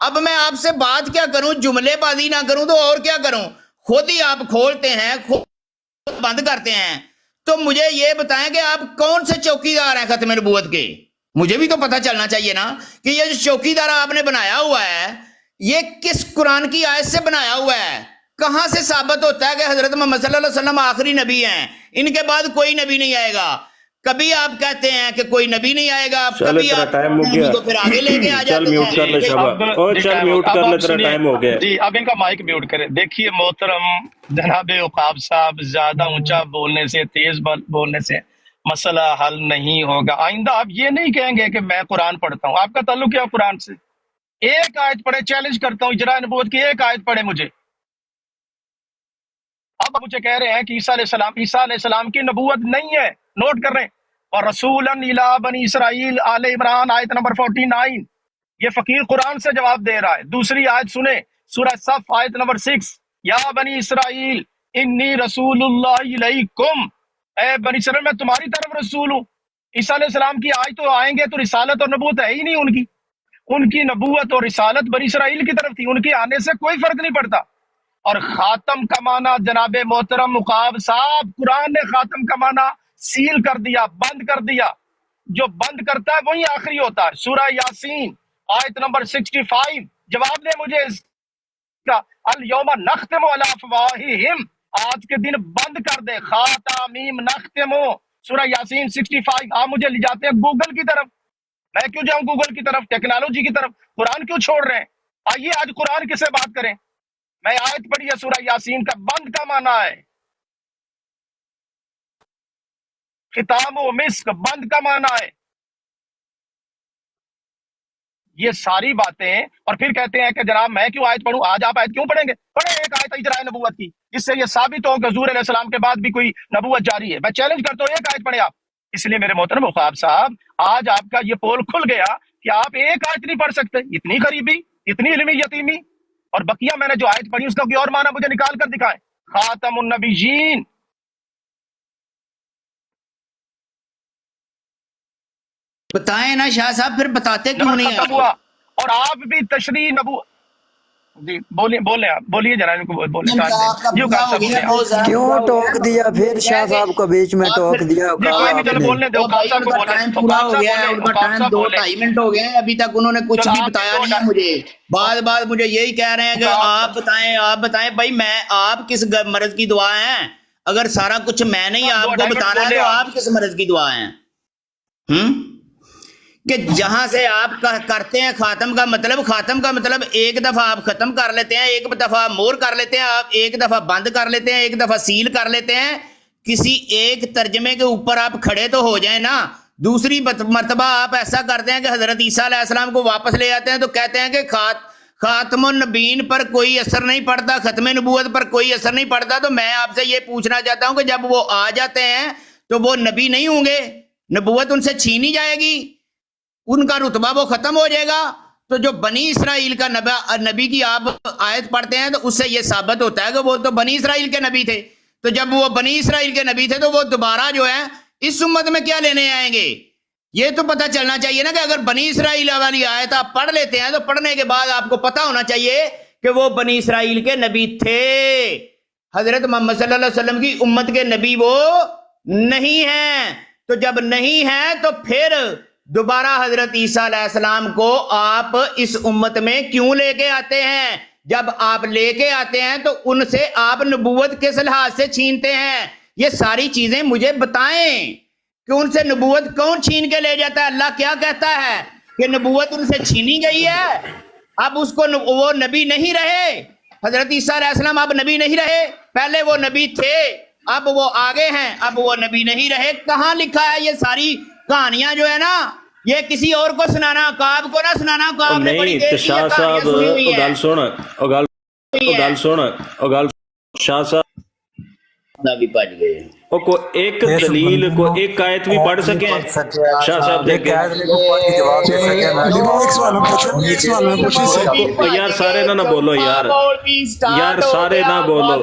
اب میں آپ سے بات کیا کروں, جملے بازی نہ کروں تو اور کیا کروں؟ خود ہی آپ کھولتے ہیں, خود بند کرتے ہیں. تو مجھے یہ بتائیں کہ آپ کون سے چوکیدار ہیں ختم نبوت کے؟ مجھے بھی تو پتہ چلنا چاہیے نا کہ یہ جو چوکیدار آپ نے بنایا ہوا ہے یہ کس قرآن کی آیت سے بنایا ہوا ہے؟ کہاں سے ثابت ہوتا ہے کہ حضرت محمد صلی اللہ علیہ وسلم آخری نبی ہیں, ان کے بعد کوئی نبی نہیں آئے گا؟ کبھی آپ کہتے ہیں کہ کوئی نبی نہیں آئے گا, کبھی آپ تو پھر آگے لے کے آ جاتے ہیں. چل میوٹ کر لے, تیرا ٹائم ہو گیا. جی اب ان کا مائک میوٹ کرے. دیکھیے محترم جناب عقاب صاحب, زیادہ اونچا بولنے سے, تیز بولنے سے مسئلہ حل نہیں ہوگا. آئندہ آپ یہ نہیں کہیں گے کہ میں قرآن پڑھتا ہوں. آپ کا تعلق کیا قرآن سے؟ ایک آیت پڑھے, چیلنج کرتا ہوں, اجراء نبوت کی ایک آیت پڑھے مجھے. اب مجھے کہہ رہے ہیں کہ عیسیٰ علیہ السلام کی نبوت نہیں ہے. نوٹ کر رہے ہیں, اور رسولا الی بنی اسرائیل آل عمران آیت نمبر 49. یہ فقیر قرآن سے جواب دے رہا ہے. دوسری آیت سنیں, سورہ صف آیت نمبر 6, یا بنی اسرائیل انی رسول اللہ علیکم, اے بنی اسرائیل میں تمہاری طرف رسول ہوں. عیسیٰ علیہ السلام کی آیت تو آئیں گے تو رسالت اور نبوت ہے ہی نہیں ان کی نبوت اور رسالت بنی اسرائیل کی طرف تھی, ان کے آنے سے کوئی فرق نہیں پڑتا. اور خاتم کا معنی جناب محترم عقاب صاحب, قرآن نے خاتم کا معنی سیل کر دیا, بند کر دیا. جو بند کرتا ہے وہی آخری ہوتا ہے. سورہ یاسین آیت نمبر 65, جواب دے مجھے اس کا. الیوم نختم علی افواہہم, آج کے دن بند کر دے, خاتمیم نختم. سورہ یاسین 65. آپ مجھے لے جاتے ہیں گوگل کی طرف, میں کیوں جاؤں گوگل کی طرف, ٹیکنالوجی کی طرف؟ قرآن کیوں چھوڑ رہے ہیں؟ آئیے آج قرآن کس سے بات کریں. میں آیت پڑھی ہے سورہ یاسین کا, بند کا معنی ہے ختام و مسک, بند کا معنی ہے. یہ ساری باتیں, اور پھر کہتے ہیں کہ جناب میں کیوں آیت پڑھوں. آج آپ آیت کیوں پڑھیں گے؟ پڑھیں ایک آیت اجراء نبوت کی, جس سے یہ ثابت ہو کہ حضور علیہ السلام کے بعد بھی کوئی نبوت جاری ہے. میں چیلنج کرتا ہوں, ایک آیت پڑھیں آپ. اس لیے میرے محترم عقاب صاحب, آج آپ کا یہ پول کھل گیا کہ آپ ایک آیت نہیں پڑھ سکتے. اتنی غریبی, اتنی علمی یتیمی. اور بقیہ میں نے جو آیت پڑھی اس کا کوئی اور معنی مجھے نکال کر دکھائیں. خاتم النبیین, بتائیں نا شاہ صاحب, پھر بتاتے کیوں نہیں ختم ہوا. اور آپ بھی تشریح نبوت, جی بولیں آپ بولیے جناب کو بولیں. کیوں ٹوک دیا پھر شاہ صاحب کو بیچ میں ٹوک دیا؟ ٹائم پورا ہو گیا ہے, ان کا ٹائم 2-2.5 منٹ ہو گئے ہیں, ابھی تک انہوں نے کچھ بھی بتایا نہیں ہے مجھے. بعد مجھے یہی کہہ رہے ہیں کہ آپ بتائیں بھائی, میں آپ کس مرض کی دعا ہیں؟ اگر سارا کچھ میں نہیں آپ کو بتانا ہے تو آپ کس مرض کی دعا ہیں؟ کہ جہاں سے آپ کرتے ہیں خاتم کا مطلب ایک دفعہ آپ ختم کر لیتے ہیں, ایک دفعہ مور کر لیتے ہیں, آپ ایک دفعہ بند کر لیتے ہیں, ایک دفعہ سیل کر لیتے ہیں. کسی ایک ترجمے کے اوپر آپ کھڑے تو ہو جائیں نا. دوسری مرتبہ آپ ایسا کرتے ہیں کہ حضرت عیسیٰ علیہ السلام کو واپس لے آتے ہیں تو کہتے ہیں کہ خاتم النبیین پر کوئی اثر نہیں پڑتا, ختم نبوت پر کوئی اثر نہیں پڑتا. تو میں آپ سے یہ پوچھنا چاہتا ہوں کہ جب وہ آ جاتے ہیں تو وہ نبی نہیں ہوں گے؟ نبوت ان سے چھینی جائے گی, ان کا رتبہ وہ ختم ہو جائے گا. تو جو بنی اسرائیل کا نبی کی آپ آیت پڑھتے ہیں تو اس سے یہ ثابت ہوتا ہے کہ وہ تو بنی اسرائیل کے نبی تھے. تو جب وہ بنی اسرائیل کے نبی تھے تو وہ دوبارہ جو ہے اس امت میں کیا لینے آئیں گے؟ یہ تو پتہ چلنا چاہیے نا کہ اگر بنی اسرائیل والی آیت آپ پڑھ لیتے ہیں تو پڑھنے کے بعد آپ کو پتہ ہونا چاہیے کہ وہ بنی اسرائیل کے نبی تھے. حضرت محمد صلی اللہ علیہ وسلم کی امت کے نبی وہ نہیں ہیں. تو جب نہیں ہیں تو پھر دوبارہ حضرت عیسیٰ علیہ السلام کو آپ اس امت میں کیوں لے کے آتے ہیں؟ جب آپ لے کے آتے ہیں تو ان سے آپ نبوت کس لحاظ سے چھینتے ہیں؟ یہ ساری چیزیں مجھے بتائیں کہ ان سے نبوت کون چھین کے لے جاتا ہے؟ اللہ کیا کہتا ہے کہ نبوت ان سے چھینی گئی ہے, اب اس کو وہ نبی نہیں رہے. حضرت عیسیٰ علیہ السلام اب نبی نہیں رہے, پہلے وہ نبی تھے, اب وہ آگے ہیں, اب وہ نبی نہیں رہے. کہاں لکھا ہے یہ ساری کہانیاں جو ہے نا؟ یہ کسی اور کو سنانا, عقاب کو نہ سنانا. عقاب نے بڑی دیر کی یہ کہانیاں سنی ہوئی ہیں. شاہ صاحب بھی پڑھ گئے ایک دلیل کو ایک آیت بھی پڑھ سکیں شاہ صاحب دیکھیں یار سارے نہ بولو, یار سارے نہ بولو.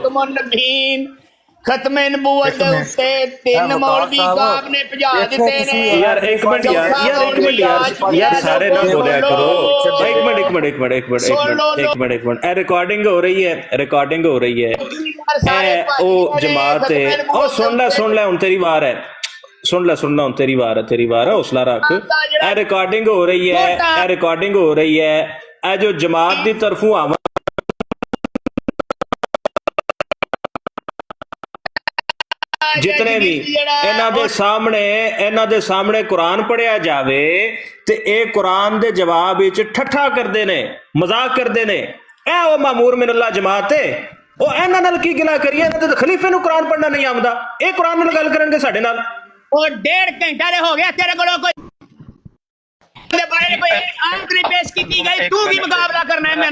ਖਤਮੇ ਨਬੂਵਤ ਦੇ ਉੱਤੇ 3 ਮੌਲਵੀ ਕਾਬ ਨੇ ਭਜਾ ਦਿੱਤੇ ਨੇ। ਯਾਰ ਇੱਕ ਮਿੰਟ ਯਾਰ ਸਾਰੇ ਨਾ ਬੋਲਿਆ ਕਰੋ। ਇੱਕ ਮਿੰਟ ਇਹ ਰਿਕਾਰਡਿੰਗ ਹੋ ਰਹੀ ਹੈ ਇਹ ਉਹ ਜਮਾਤ ਹੈ ਉਹ ਸੁਣ ਲੈ ਹੁਣ ਤੇਰੀ ਵਾਰ ਹੈ ਸੁਣ ਲੈ ਹੁਣ ਤੇਰੀ ਵਾਰ ਹੈ ਹੌਸਲਾ ਰੱਖ। ਇਹ ਰਿਕਾਰਡਿੰਗ ਹੋ ਰਹੀ ਹੈ ਇਹ ਜੋ ਜਮਾਤ ਦੀ ਤਰਫੋਂ ਆਵਾਂ ਜਿਤਨੇ ਵੀ ਇਹਨਾਂ ਦੇ ਸਾਹਮਣੇ ਕੁਰਾਨ ਪੜਿਆ ਜਾਵੇ ਤੇ ਇਹ ਕੁਰਾਨ ਦੇ ਜਵਾਬ ਵਿੱਚ ਠੱਠਾ ਕਰਦੇ ਨੇ ਮਜ਼ਾਕ ਕਰਦੇ ਨੇ। ਇਹ ਉਹ ਮਾਮੂਰ ਮਿਨੱਲਾ ਜਮਾਤ ਹੈ ਉਹ ਇਹਨਾਂ ਨਾਲ ਕੀ ਗਿਲਾ ਕਰੀਏ ਇਹਨਾਂ ਦੇ ਖਲੀਫੇ ਨੂੰ ਕੁਰਾਨ ਪੜਨਾ ਨਹੀਂ ਆਉਂਦਾ ਇਹ ਕੁਰਾਨ ਨਾਲ ਗੱਲ ਕਰਨਗੇ ਸਾਡੇ ਨਾਲ। ਉਹ 1.5 ਘੰਟਾ ਦੇ ਹੋ ਗਿਆ ਤੇਰੇ ਕੋਲੋਂ ਕੋਈ ਦੇ ਬਾਰੇ ਕੋਈ ਆਖਰੀ ਪੇਸ਼ ਕੀਤੀ ਗਈ ਤੂੰ ਵੀ ਮੁਕਾਬਲਾ ਕਰਨਾ ਹੈ ਮੈਂ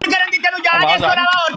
ਕਰਨ ਦੀ ਤੈਨੂੰ ਜਾਣ ਇਸ ਤੋਂ ਇਲਾਵਾ ਹੋਰ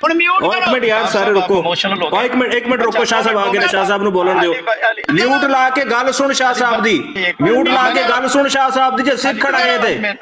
ਹੁਣ ਮਿਊਟ ਇੱਕ ਮਿੰਟ ਯਾਰ ਸਾਰੇ ਰੁਕੋ ਇੱਕ ਮਿੰਟ ਰੁਕੋ ਸ਼ਾਹ ਸਾਹਿਬ ਆ ਗਏ ਨੇ ਸ਼ਾਹ ਸਾਹਿਬ ਨੂੰ ਬੋਲਣ ਦਿਓ। ਮਿਊਟ ਲਾ ਕੇ ਗੱਲ ਸੁਣ ਸ਼ਾਹ ਸਾਹਿਬ ਦੀ ਜੇ ਸਿੱਖ ਖੜਾਏ ਤੇ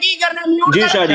ਕੀ ਕਰਨਾ ਮਿਊਟ ਜੀ ਸ਼ਾਹ ਜੀ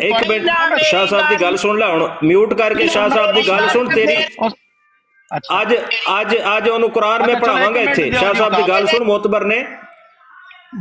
ਇੱਕ ਮਿੰਟ ਸ਼ਾਹ ਸਾਹਿਬ ਦੀ ਗੱਲ ਸੁਣ ਲੈ ਹੁਣ ਮਿਊਟ ਕਰਕੇ ਸ਼ਾਹ ਸਾਹਿਬ ਦੀ ਗੱਲ ਸੁਣ ਤੇਰੀ ਅੱਜ ਉਹਨੂੰ ਕੁਰਾਨ ਮੈਂ ਪੜਾਵਾਂਗਾ ਇੱਥੇ ਸ਼ਾਹ ਸਾਹਿਬ ਦੀ ਗੱਲ ਸੁਣ ਮੋਤਬਰ ਨੇ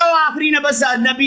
2 ਆਖਰੀ ਨਬੀ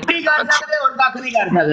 ਨਹੀਂ ਕਰ ਸਕਦੇ ਹੋਰ ਕੱਖ ਨਹੀਂ ਕਰ ਸਕਦੇ।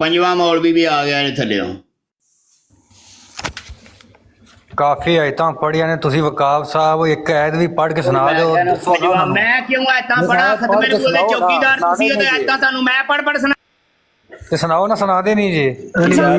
ਪੰਜਵਾਂ ਮੌਲਵੀ ਵੀ ਆ ਗਿਆ ਨੇ ਥੱਲਿਓਂ। ਕਾਫੀ ਆਇਤਾਂ ਪੜ੍ਹੀਆਂ ਨੇ ਤੁਸੀਂ ਵਕਾਬ ਸਾਹਿਬ ਇੱਕ ਐਤ ਵੀ ਪੜ੍ਹ ਕੇ ਸੁਣਾ ਦਿਓ। ਮੈਂ ਕਿਉਂ ਆਇਤਾਂ ਪੜਾ ਖਤਮੇ ਨੂੰ ਉਹਦੇ ਚੌਕੀਦਾਰ ਤੁਸੀਂ ਉਹਦੇ ਆਇਤਾਂ ਤੁਹਾਨੂੰ ਮੈਂ ਪੜ ਸੁਣਾ ਤੇ ਸੁਣਾਓ ਨਾ ਸੁਣਾਦੇ ਨਹੀਂ ਜੀ।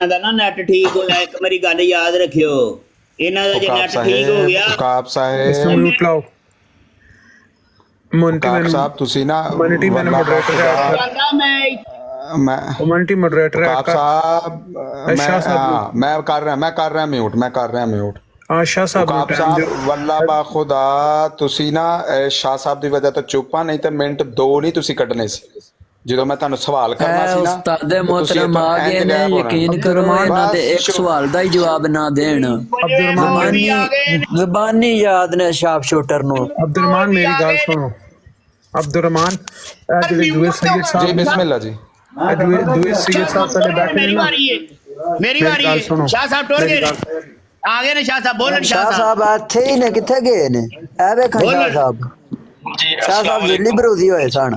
ਦਾ ਨਾ ਨੈਟ ਠੀਕ ਹੋਇਆ ਇੱਕ ਮੇਰੀ ਗੱਲ ਯਾਦ ਰੱਖਿਓ ਇਹਨਾਂ ਦਾ ਜੇ ਨੈਟ ਠੀਕ ਹੋ ਗਿਆ ਕਾਬ ਸਾਹਿਬ ਮਿਊਟ ਲਾਓ ਕਾਬ ਸਾਹਿਬ ਤੁਸੀਂ ਨਾ ਮੋਨਿਟੀ ਮੈਨੂੰ ਮੋਡਰੇਟਰ ਕਹਿੰਦਾ ਮੈਂ ਕਮਿਊਨਿਟੀ ਮੋਡਰੇਟਰ ਕਾਬ ਸਾਹਿਬ ਮੈਂ ਕਰ ਰਿਹਾ ਮਿਊਟ ਸ਼ਾਹ ਸਾਹਿਬ ਕਾਬ ਸਾਹਿਬ ਵੱਲਾ ਬਾ ਖੁਦਾ ਤੁਸੀਂ ਨਾ ਸ਼ਾਹ ਸਾਹਿਬ ਦੀ ਵਜ੍ਹਾ ਤੋਂ ਚੁੱਪਾ ਨਹੀਂ ਤੇ ਮਿੰਟ 2 ਨਹੀਂ ਤੁਸੀਂ ਕੱਢਨੇ ਸੀ ਜਦੋਂ ਮੈਂ ਤੁਹਾਨੂੰ ਸਵਾਲ ਕਰਨਾ ਸੀ ਨਾ ਉਸਤਾਦੇ ਮੋਹਤਰਮ ਆ ਗਏ ਨੇ ਯਕੀਨ ਕਰੋ ਇਹਨਾਂ ਤੇ ਇੱਕ ਸਵਾਲ ਦਾ ਹੀ ਜਵਾਬ ਨਾ ਦੇਣ। ਜ਼ਬਾਨੀ ਯਾਦ ਨੇ ਸ਼ਾਪ ਸ਼ੂਟਰ ਨੂੰ। ਅਬਦੁਰਰਹਿਮਾਨ ਮੇਰੀ ਗੱਲ ਸੁਣੋ ਅਬਦੁਰਰਹਿਮਾਨ ਜਿਹੜੇ ਦੂਏ ਸੈਯਦ ਸਾਹਿਬ ਜੀ ਬਿਸਮਿਲ੍ਲਾ ਜੀ ਦੂਏ ਸੈਯਦ ਸਾਹਿਬ ਸਾਡੇ ਬੈਠੇ ਨੇ ਮੇਰੀ ਵਾਰੀ ਹੈ ਸ਼ਾਹ ਸਾਹਿਬ ਟੁਰ ਗਏ ਆ ਗਏ ਨੇ ਸ਼ਾਹ ਸਾਹਿਬ ਬੋਲਣ ਸ਼ਾਹ ਸਾਹਿਬ ਇੱਥੇ ਹੀ ਨੇ ਕਿੱਥੇ ਗਏ ਨੇ ਐ ਵੇਖਣ ਸ਼ਾਹ ਸਾਹਿਬ ਸ਼ਾਹ ਸਾਹਿਬ ਦਿੱਲੀ ਬਰੂਦੀ ਹੋਏ ਸਨ।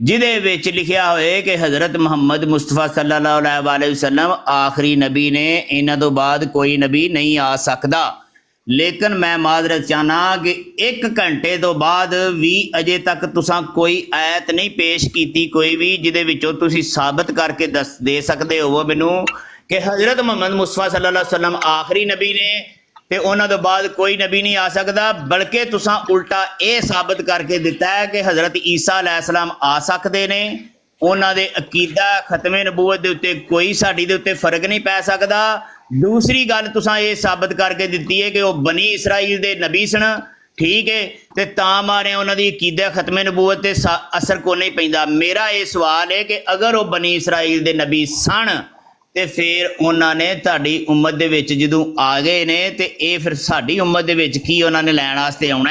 ਜਿਹਦੇ ਵਿੱਚ ਲਿਖਿਆ ਹੋਏ ਕਿ ਹਜ਼ਰਤ ਮੁਹੰਮਦ ਮੁਸਤਫਾ ਸੱਲੱਲਾਹੁ ਅਲੈਹਿ ਵਸੱਲਮ ਆਖਰੀ ਨਬੀ ਨੇ ਇਹਨਾਂ ਤੋਂ ਬਾਅਦ ਕੋਈ ਨਬੀ ਨਹੀਂ ਆ ਸਕਦਾ। ਲੇਕਿਨ ਮੈਂ ਮਾਜ਼ਰਤ ਚਾਹਨਾ ਕਿ 1 ਘੰਟੇ ਤੋਂ ਬਾਅਦ ਵੀ ਅਜੇ ਤੱਕ ਤੁਸੀਂ ਕੋਈ ਆਇਤ ਨਹੀਂ ਪੇਸ਼ ਕੀਤੀ ਕੋਈ ਵੀ ਜਿਹਦੇ ਵਿੱਚੋਂ ਤੁਸੀਂ ਸਾਬਤ ਕਰਕੇ ਦੇ ਸਕਦੇ ਹੋ ਮੈਨੂੰ ਕਿ ਹਜ਼ਰਤ ਮੁਹੰਮਦ ਮੁਸਤਫਾ ਸੱਲੱਲਾਹੁ ਅਲੈਹਿ ਵਸੱਲਮ ਆਖਰੀ ਨਬੀ ਨੇ ਤੇ ਉਹਨਾਂ ਤੋਂ ਬਾਅਦ ਕੋਈ ਨਬੀ ਨਹੀਂ ਆ ਸਕਦਾ, ਬਲਕਿ ਤੁਸੀਂ ਉਲਟਾ ਇਹ ਸਾਬਤ ਕਰਕੇ ਦਿੱਤਾ ਹੈ ਕਿ ਹਜ਼ਰਤ ਈਸਾ ਅਲੈਹਿਸਲਾਮ ਆ ਸਕਦੇ ਨੇ। ਉਹਨਾਂ ਦੇ ਅਕੀਦਾ ਖਤਮੇ ਨਬੂਵਤ ਦੇ ਉੱਤੇ ਕੋਈ ਸਾਡੀ ਦੇ ਉੱਤੇ ਫਰਕ ਨਹੀਂ ਪੈ ਸਕਦਾ। ਦੂਸਰੀ ਗੱਲ ਤੁਸੀਂ ਇਹ ਸਾਬਤ ਕਰਕੇ ਦਿੱਤੀ ਹੈ ਕਿ ਉਹ ਬਨੀ ਇਸਰਾਈਲ ਦੇ ਨਬੀ ਸਨ, ਠੀਕ ਹੈ, ਤੇ ਤਾਂ ਮਾਰੇ ਉਹਨਾਂ ਦੀ ਅਕੀਦਾ ਖਤਮੇ ਨਬੂਵਤ ਤੇ ਅਸਰ ਕੋ ਨਹੀਂ ਪੈਂਦਾ। ਮੇਰਾ ਇਹ ਸਵਾਲ ਹੈ ਕਿ ਅਗਰ ਉਹ ਬਨੀ ਇਸਰਾਈਲ ਦੇ ਨਬੀ ਸਨ ਤੇ ਫਿਰ ਉਹਨਾਂ ਨੇ ਤੁਹਾਡੀ ਉਮਤ ਦੇ ਵਿੱਚ ਜਦੋਂ ਆ ਗਏ ਨੇ ਤੇ ਇਹ ਫਿਰ ਸਾਡੀ ਉਮਤ ਦੇ ਵਿੱਚ ਕੀ ਉਹਨਾਂ ਨੇ ਲੈਣ ਵਾਸਤੇ ਆਉਣਾ,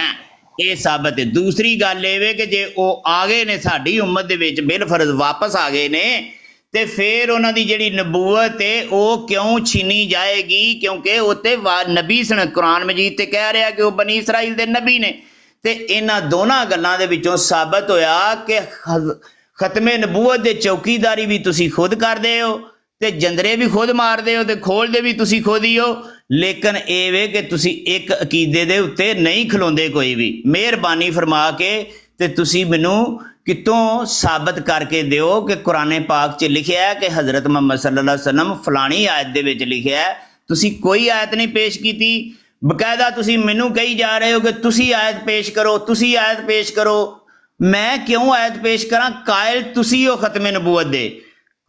ਇਹ ਸਾਬਤ ਹੈ। ਦੂਸਰੀ ਗੱਲ ਇਹ ਵੇ ਕਿ ਜੇ ਉਹ ਆ ਗਏ ਨੇ ਸਾਡੀ ਉਮਤ ਦੇ ਵਿੱਚ ਬਿਲਫਰਜ਼ ਵਾਪਸ ਆ ਗਏ ਨੇ ਤੇ ਫਿਰ ਉਹਨਾਂ ਦੀ ਜਿਹੜੀ ਨਬੂਵਤ ਹੈ ਉਹ ਕਿਉਂ ਛੀਨੀ ਜਾਏਗੀ? ਕਿਉਂਕਿ ਉਹ ਤੇ ਨਬੀ ਸਨ। ਕੁਰਾਨ ਮਜੀਦ ਤੇ ਕਹਿ ਰਿਹਾ ਕਿ ਉਹ ਬਨੀ ਇਸਰਾਈਲ ਦੇ ਨਬੀ ਨੇ। ਤੇ ਇਹਨਾਂ ਦੋਨਾਂ ਗੱਲਾਂ ਦੇ ਵਿੱਚੋਂ ਸਾਬਤ ਹੋਇਆ ਕਿ ਖਤਮੇ ਨਬੂਵਤ ਦੇ ਚੌਕੀਦਾਰੀ ਵੀ ਤੁਸੀਂ ਖੁਦ ਕਰਦੇ ਹੋ ਤੇ ਜੰਦਰੇ ਵੀ ਖੁਦ ਮਾਰਦੇ ਹੋ ਤੇ ਖੋਲਦੇ ਵੀ ਤੁਸੀਂ ਖੁਦ ਹੀ ਹੋ। ਲੇਕਿਨ ਇਹ ਵੇ ਕਿ ਤੁਸੀਂ ਇੱਕ ਅਕੀਦੇ ਦੇ ਉੱਤੇ ਨਹੀਂ ਖਲੋਂਦੇ ਕੋਈ ਵੀ। ਮਿਹਰਬਾਨੀ ਫਰਮਾ ਕੇ ਤੇ ਤੁਸੀਂ ਮੈਨੂੰ ਕਿਤੋਂ ਸਾਬਤ ਕਰਕੇ ਦਿਓ ਕਿ ਕੁਰਾਨ ਪਾਕ 'ਚ ਲਿਖਿਆ ਹੈ ਕਿ ਹਜ਼ਰਤ ਮੁਹੰਮਦ ਸੱਲੱਲਾਹੁ ਅਲੈਹਿ ਵਸੱਲਮ ਫਲਾਣੀ ਆਇਤ ਦੇ ਵਿੱਚ ਲਿਖਿਆ ਹੈ। ਤੁਸੀਂ ਕੋਈ ਆਇਤ ਨਹੀਂ ਪੇਸ਼ ਕੀਤੀ, ਬਕਾਇਦਾ ਤੁਸੀਂ ਮੈਨੂੰ ਕਹੀ ਜਾ ਰਹੇ ਹੋ ਕਿ ਤੁਸੀਂ ਆਇਤ ਪੇਸ਼ ਕਰੋ, ਤੁਸੀਂ ਆਇਤ ਪੇਸ਼ ਕਰੋ। ਮੈਂ ਕਿਉਂ ਆਇਤ ਪੇਸ਼ ਕਰਾਂ? ਕਾਇਲ ਤੁਸੀਂ ਹੋ ਖਤਮੇ ਨਬੂਵਤ ਦੇ,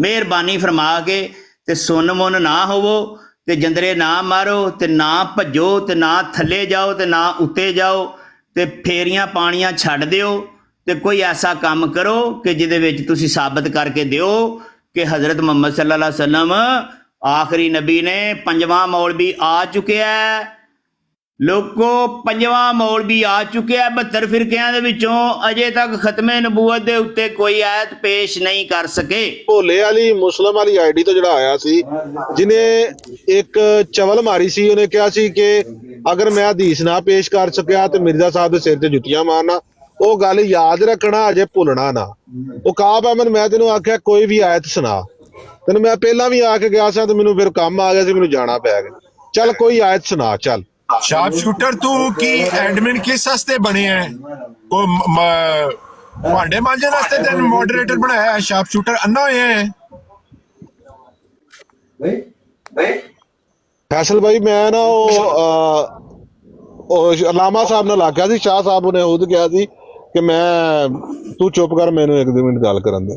ਮਿਹਰਬਾਨੀ ਫਰਮਾ ਕੇ ਤੇ ਸੁਣ ਮੁੰਨ ਨਾ ਹੋਵੋ ਤੇ ਜੰਦਰੇ ਨਾ ਮਾਰੋ ਤੇ ਨਾ ਭੱਜੋ ਤੇ ਨਾ ਥੱਲੇ ਜਾਓ ਤੇ ਨਾ ਉੱਤੇ ਜਾਓ ਤੇ ਫੇਰੀਆਂ ਪਾਣੀਆਂ ਛੱਡ ਦਿਓ ਤੇ ਕੋਈ ਐਸਾ ਕੰਮ ਕਰੋ ਕਿ ਜਿਹਦੇ ਵਿੱਚ ਤੁਸੀਂ ਸਾਬਤ ਕਰਕੇ ਦਿਓ ਕਿ ਹਜ਼ਰਤ ਮੁਹੰਮਦ ਸੱਲੱਲਾਹੁ ਅਲੈਹਿ ਵਸੱਲਮ ਆਖਰੀ ਨਬੀ ਨੇ। ਪੰਜਵਾਂ ਮੌਲਵੀ ਆ ਚੁੱਕਿਆ ਹੈ ਲੋਕੋ, ਪੰਜਵਾਂ ਮੌਲਵੀ ਆ ਚੁੱਕਿਆ। 72 ਫਿਰਕਿਆਂ ਦੇ ਵਿੱਚੋਂ ਅਜੇ ਤੱਕ ਖਤਮੇ ਨਬੂਵਤ ਦੇ ਉੱਤੇ ਕੋਈ ਆਇਤ ਪੇਸ਼ ਨਹੀਂ ਕਰ ਸਕੇ। ਭੋਲੇ ਵਾਲੀ ਮੁਸਲਮ ਵਾਲੀ ਆਈਡੀ ਤੋਂ ਜਿਹੜਾ ਆਇਆ ਸੀ, ਜਿਹਨੇ ਇੱਕ ਚਵਲ ਮਾਰੀ ਸੀ, ਉਹਨੇ ਕਿਹਾ ਸੀ ਕਿ ਅਗਰ ਮੈਂ ਹਦੀਸ ਨਾ ਪੇਸ਼ ਕਰ ਸਕਿਆ ਤੇ ਮਿਰਜ਼ਾ ਸਾਹਿਬ ਦੇ ਸਿਰ ਤੇ ਜੁੱਤੀਆਂ ਮਾਰਨਾ। ਉਹ ਗੱਲ ਯਾਦ ਰੱਖਣਾ, ਅਜੇ ਭੁੱਲਣਾ ਨਾ। ਉਕਾਬ ਅਹਿਮਦ, ਮੈਂ ਤੈਨੂੰ ਆਖਿਆ ਕੋਈ ਵੀ ਆਇਤ ਸੁਣਾ, ਤੈਨੂੰ ਮੈਂ ਪਹਿਲਾਂ ਵੀ ਆ ਕੇ ਗਿਆ ਸਾਂ ਤੇ ਮੈਨੂੰ ਫਿਰ ਕੰਮ ਆ ਗਿਆ ਸੀ, ਮੈਨੂੰ ਜਾਣਾ ਪੈ ਗਿਆ। ਚੱਲ ਕੋਈ ਆਇਤ ਸੁਣਾ। ਚੱਲ ਸ਼ਾਰਪ ਸ਼ੂਟਰ ਤੂੰ ਕੀ ਐਡਮਿਨ ਕਿਸ ਵਾਸਤੇ ਬਣੇ ਹੈ? ਉਹ ਭਾਂਡੇ ਮਾਂਜਣ ਵਾਸਤੇ ਤੈਨੂੰ ਮੋਡਰੇਟਰ ਬਣਾਇਆ ਹੈ? ਸ਼ਾਰਪ ਸ਼ੂਟਰ ਅੰਨਾ ਹੋਇਆ ਹੈ? ਫੈਸਲ ਭਾਈ, ਮੈਂ ਨਾ ਉਹ ਅਲਾਮਾ ਸਾਹਿਬ ਨਾਲ ਲੱਗ ਗਿਆ ਸੀ, ਸ਼ਾਹ ਸਾਹਿਬ ਨੇ ਉਹਦ ਕਿਹਾ ਸੀ ਕਿ ਮੈਂ ਤੂੰ ਚੁੱਪ ਕਰ, ਮੈਨੂੰ 1-2 ਮਿੰਟ ਗੱਲ ਕਰਨ ਦੇ।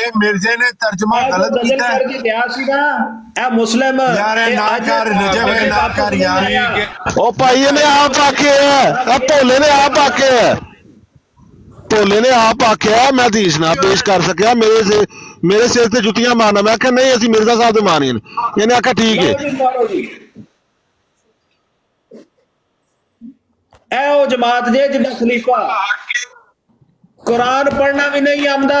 ਇਹ ਮਿਰਜ਼ੇ ਨੇ ਤਰਜਮਾ ਗਲਤ ਕੀਤਾ ਹੈ। ਗਿਆ ਸੀ ਨਾ ਇਹ ਮੁਸਲਿਮ ਯਾਰ ਨਾ ਕਰ ਨਜਬ ਨਾ ਕਰ ਯਾਰ। ਉਹ ਭਾਈ ਇਹਨੇ ਆਪ ਆਖਿਆ, ਆ ਭੋਲੇ ਨੇ ਆਪ ਆਖਿਆ, ਭੋਲੇ ਨੇ ਆਪ ਆਖਿਆ ਮੈਂ ਹਦੀਸ ਨਾ ਪੇਸ਼ ਕਰ ਸਕਿਆ, ਮੇਰੇ ਸਿਰ ਤੇ ਜੁੱਤੀਆਂ ਮਾਰਨਾ। ਮੈਂ ਆਖਿਆ ਨਹੀਂ, ਅਸੀਂ ਮਿਰਜ਼ਾ ਸਾਹਿਬ ਦੇ ਮਾਰਨੀ ਨੇ। ਇਹਨੇ ਆਖਿਆ ਠੀਕ ਹੈ। ਇਹ ਉਹ ਜਮਾਤ ਜੇ ਜਿੱਦਾਂ ਖਲੀਫਾ ਕੁਰਾਨ ਪੜ੍ਹਨਾ ਵੀ ਨਹੀਂ ਆਉਂਦਾ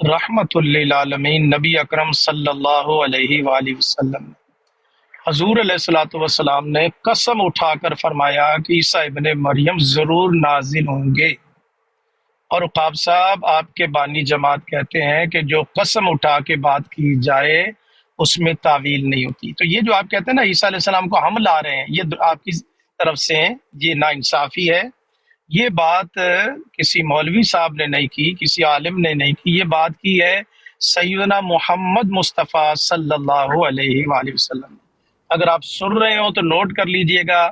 رحمت للعالمین نبی اکرم صلی اللہ علیہ وآلہ وسلم، حضور علیہ الصلوۃ والسلام نے قسم اٹھا کر فرمایا کہ عیسیٰ ابن مریم ضرور نازل ہوں گے، اور عقاب صاحب آپ کے بانی جماعت کہتے ہیں کہ جو قسم اٹھا کے بات کی جائے اس میں تعویل نہیں ہوتی۔ تو یہ جو آپ کہتے ہیں نا عیسیٰ علیہ السلام کو ہم لا رہے ہیں، یہ آپ کی طرف سے یہ ناانصافی ہے۔ یہ بات کسی مولوی صاحب نے نہیں کی، کسی عالم نے نہیں کی، یہ بات کی ہے سیدنا محمد مصطفیٰ صلی اللہ علیہ وآلہ وسلم۔ اگر آپ سن رہے ہو تو نوٹ کر لیجئے گا،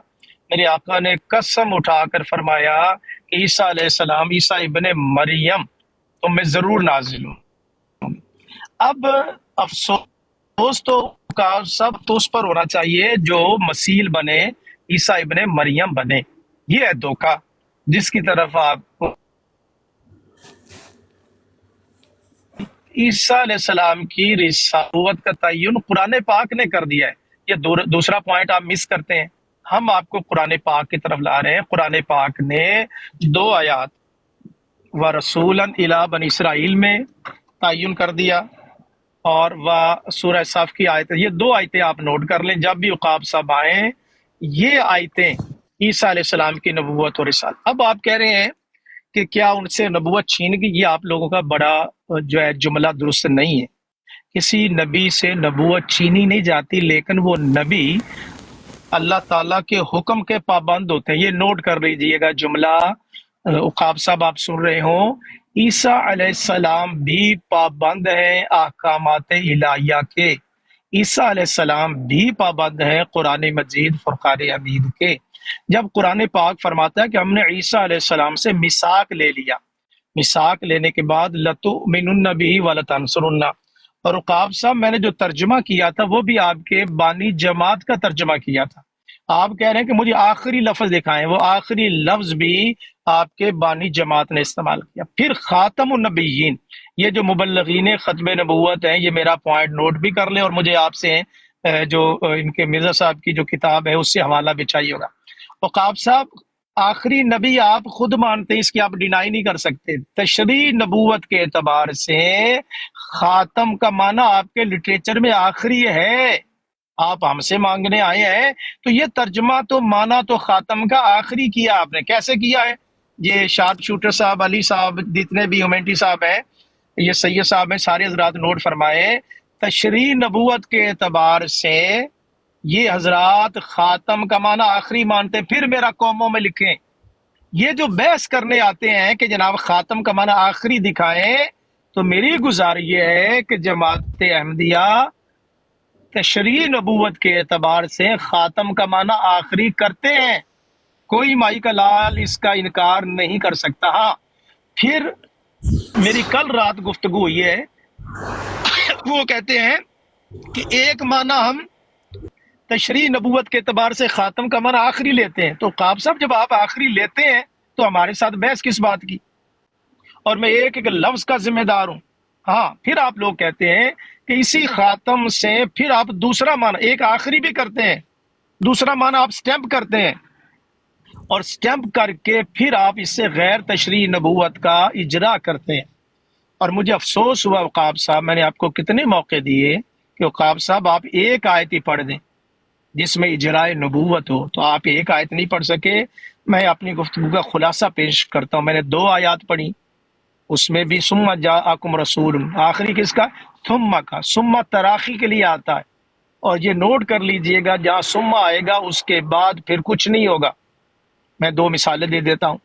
میرے آقا نے قسم اٹھا کر فرمایا کہ عیسیٰ علیہ السلام، عیسیٰ ابن مریم تم میں ضرور نازل ہوں۔ اب افسوس تو کا سب تو اس پر ہونا چاہیے جو مسیح بنے، عیسیٰ ابن مریم بنے۔ یہ ہے دھوکہ جس کی طرف آپ عیسیٰ علیہ السلام کی رسالت کا تعین قرآن پاک نے کر دیا ہے۔ یہ دوسرا پوائنٹ آپ مس کرتے ہیں۔ ہم آپ کو قرآن پاک کی طرف لا رہے ہیں۔ قرآن پاک نے 2 آیات وَرَسُولًا إِلَىٰ بَنِي اسرائیل میں تعین کر دیا، اور سورہ صف کی آیت، یہ 2 آیتیں آپ نوٹ کر لیں۔ جب بھی عقاب صاحب آئیں یہ آیتیں عیسیٰ علیہ السلام کی نبوت اور رسالت۔ اب آپ کہہ رہے ہیں کہ کیا ان سے نبوت چھین گئی؟ یہ آپ لوگوں کا بڑا جو ہے جملہ درست نہیں ہے۔ کسی نبی سے نبوت چھینی نہیں جاتی، لیکن وہ نبی اللہ تعالیٰ کے حکم کے پابند ہوتے ہیں۔ یہ نوٹ کر لیجئے گا جملہ، عقاب صاحب آپ سن رہے ہوں، عیسیٰ علیہ السلام بھی پابند ہیں احکامات الہیہ کے، عیسیٰ علیہ السلام بھی پابند ہیں قرآن مجید فرقان حمید کے۔ جب قرآن پاک فرماتا ہے کہ ہم نے عیسیٰ علیہ السلام سے میثاق لے لیا، میثاق لینے کے بعد لَتُؤْمِنُنَّ بِهِ وَلَتَنصُرُنَّ، اور عقاب صاحب میں نے جو ترجمہ کیا تھا وہ بھی آپ کے بانی جماعت کا ترجمہ کیا تھا۔ آپ کہہ رہے ہیں کہ مجھے آخری لفظ دکھائیں، وہ آخری لفظ بھی آپ کے بانی جماعت نے استعمال کیا۔ پھر خاتم النبیین، یہ جو مبلغین ختم نبوت ہیں، یہ میرا پوائنٹ نوٹ بھی کر لیں، اور مجھے آپ سے جو ان کے مرزا صاحب کی جو کتاب ہے اس سے حوالہ بھی چاہیے ہوگا۔ عقاب صاحب آخری نبی آپ خود مانتے ہیں، اس کی آپ ڈینائی نہیں کر سکتے۔ تشریح نبوت کے اعتبار سے خاتم کا معنی آپ کے لٹریچر میں آخری ہے، آپ ہم سے مانگنے آئے ہیں تو یہ ترجمہ تو معنی تو خاتم کا آخری کیا آپ نے۔ کیسے کیا ہے؟ یہ شارپ شوٹر صاحب، علی صاحب، جتنے بھی ہیومینٹی صاحب ہیں، یہ سید صاحب ہیں، سارے حضرات نوٹ فرمائے، تشریح نبوت کے اعتبار سے یہ حضرات خاتم کا معنی آخری مانتے، پھر میرا قوموں میں لکھیں۔ یہ جو بحث کرنے آتے ہیں کہ جناب خاتم کا معنی آخری دکھائیں، تو میری گزارش یہ ہے کہ جماعت احمدیہ تشریح نبوت کے اعتبار سے خاتم کا معنی آخری کرتے ہیں، کوئی مائی کا لال اس کا انکار نہیں کر سکتا۔ ہاں پھر میری کل رات گفتگو ہوئی ہے، وہ کہتے ہیں کہ ایک معنی ہم تشریح نبوت کے اعتبار سے خاتم کا معنی آخری لیتے ہیں، تو عقاب صاحب جب آپ آخری لیتے ہیں تو ہمارے ساتھ بحث کس بات کی؟ اور میں ایک ایک لفظ کا ذمہ دار ہوں۔ ہاں پھر آپ لوگ کہتے ہیں کہ اسی خاتم سے پھر آپ دوسرا معنی، ایک آخری بھی کرتے ہیں، دوسرا معنی آپ سٹیمپ کرتے ہیں، اور سٹیمپ کر کے پھر آپ اس سے غیر تشریح نبوت کا اجرا کرتے ہیں۔ اور مجھے افسوس ہوا عقاب صاحب، میں نے آپ کو کتنے موقع دیے کہ عقاب صاحب آپ ایک آیت ہی پڑھ دیں جس میں اجراء نبوت ہو، تو آپ ایک آیت نہیں پڑھ سکے۔ میں اپنی گفتگو کا خلاصہ پیش کرتا ہوں۔ میں نے 2 آیات پڑھی، اس میں بھی ثم جاءکم رسول، آخری کس کا؟ ثم کا، ثم تراخی کے لیے آتا ہے، اور یہ نوٹ کر لیجئے گا جہاں ثم آئے گا اس کے بعد پھر کچھ نہیں ہوگا۔ میں 2 مثالیں دے دیتا ہوں۔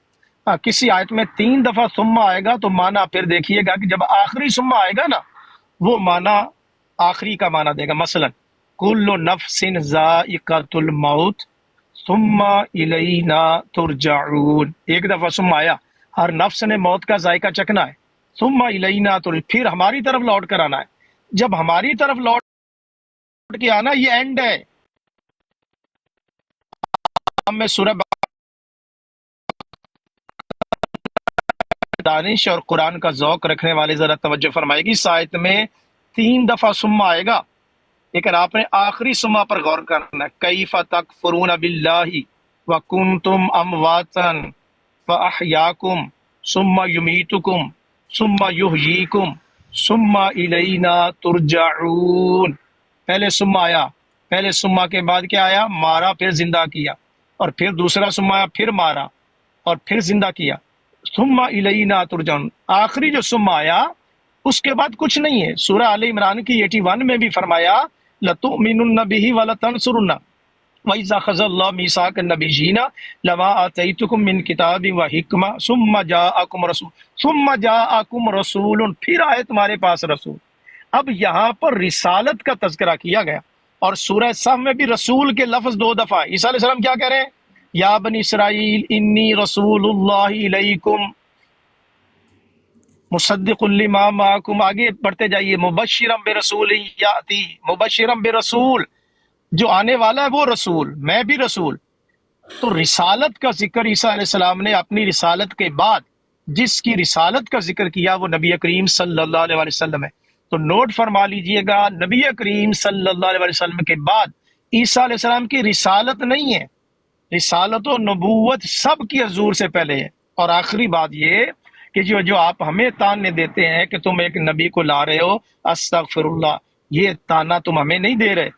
کسی آیت میں 3 دفعہ ثم آئے گا تو معنی پھر دیکھیے گا کہ جب آخری ثم آئے گا نا، وہ معنی آخری کا معنی دے گا۔ مثلا کل نفس ذائقۃ الموت ثم الینا ترجعون، ایک دفعہ ثم آیا، ہر نفس نے موت کا ذائقہ چکھنا ہے، ثم الینا پھر ہماری طرف لوٹ کر آنا ہے۔ جب ہماری طرف لوٹ کے آنا، یہ اینڈ ہے۔ میں سورہ دانش اور قرآن کا ذوق رکھنے والے ذرا توجہ فرمائے گی، اس آیت میں 3 دفعہ ثم آئے گا، لیکن آپ نے آخری ثم پر غور کرنا ہے۔ کیف تکفرون باللہ وکنتم امواتا فاحیاکم ثم یمیتکم ثم یحییکم ثم الینا ترجعون، پہلے ثم آیا، پہلے ثم کے بعد کیا آیا؟ مارا پھر زندہ کیا، اور پھر دوسرا ثم آیا، پھر مارا اور پھر زندہ کیا، ثم الینا ترجعون۔ آخری جو ثم آیا اس کے بعد کچھ نہیں ہے۔ سورہ آل عمران کی 81 میں بھی فرمایا لَتُؤْمِنُنَّ بِهِ وَلَتَنْصُرُنَّ وَإِذَا أَخَذَ اللَّهُ مِيثَاقَ النَّبِيِّينَ لَمَا آتَيْتُكُم مِّن كِتَابٍ وَحِكْمَةٍ ثُمَّ جَاءَكُمْ رَسُولٌ، پھر آئے تمہارے پاس رسول۔ اب یہاں پر رسالت کا تذکرہ کیا گیا، اور سورہ صف میں بھی رسول کے لفظ 2 دفعہ۔ عیسیٰ علیہ السلام کیا کہہ رہے ہیں؟ یا بنی اسرائیل انی رسول اللہ الیکم مصدق لما معکم، آگے بڑھتے جائیے، مبشرا برسول یاتی، مبشرا برسول، جو آنے والا ہے وہ رسول، میں بھی رسول۔ تو رسالت کا ذکر عیسیٰ علیہ السلام نے اپنی رسالت کے بعد جس کی رسالت کا ذکر کیا وہ نبی کریم صلی اللہ علیہ وسلم ہے۔ تو نوٹ فرما لیجئے گا، نبی کریم صلی اللہ علیہ وسلم کے بعد عیسیٰ علیہ السلام کی رسالت نہیں ہے، رسالت و نبوت سب کی حضور سے پہلے ہے۔ اور آخری بات یہ کہ جو آپ ہمیں تانے دیتے ہیں کہ تم ایک نبی کو لا رہے ہو، استغفر اللہ، یہ تانا تم ہمیں نہیں دے رہے،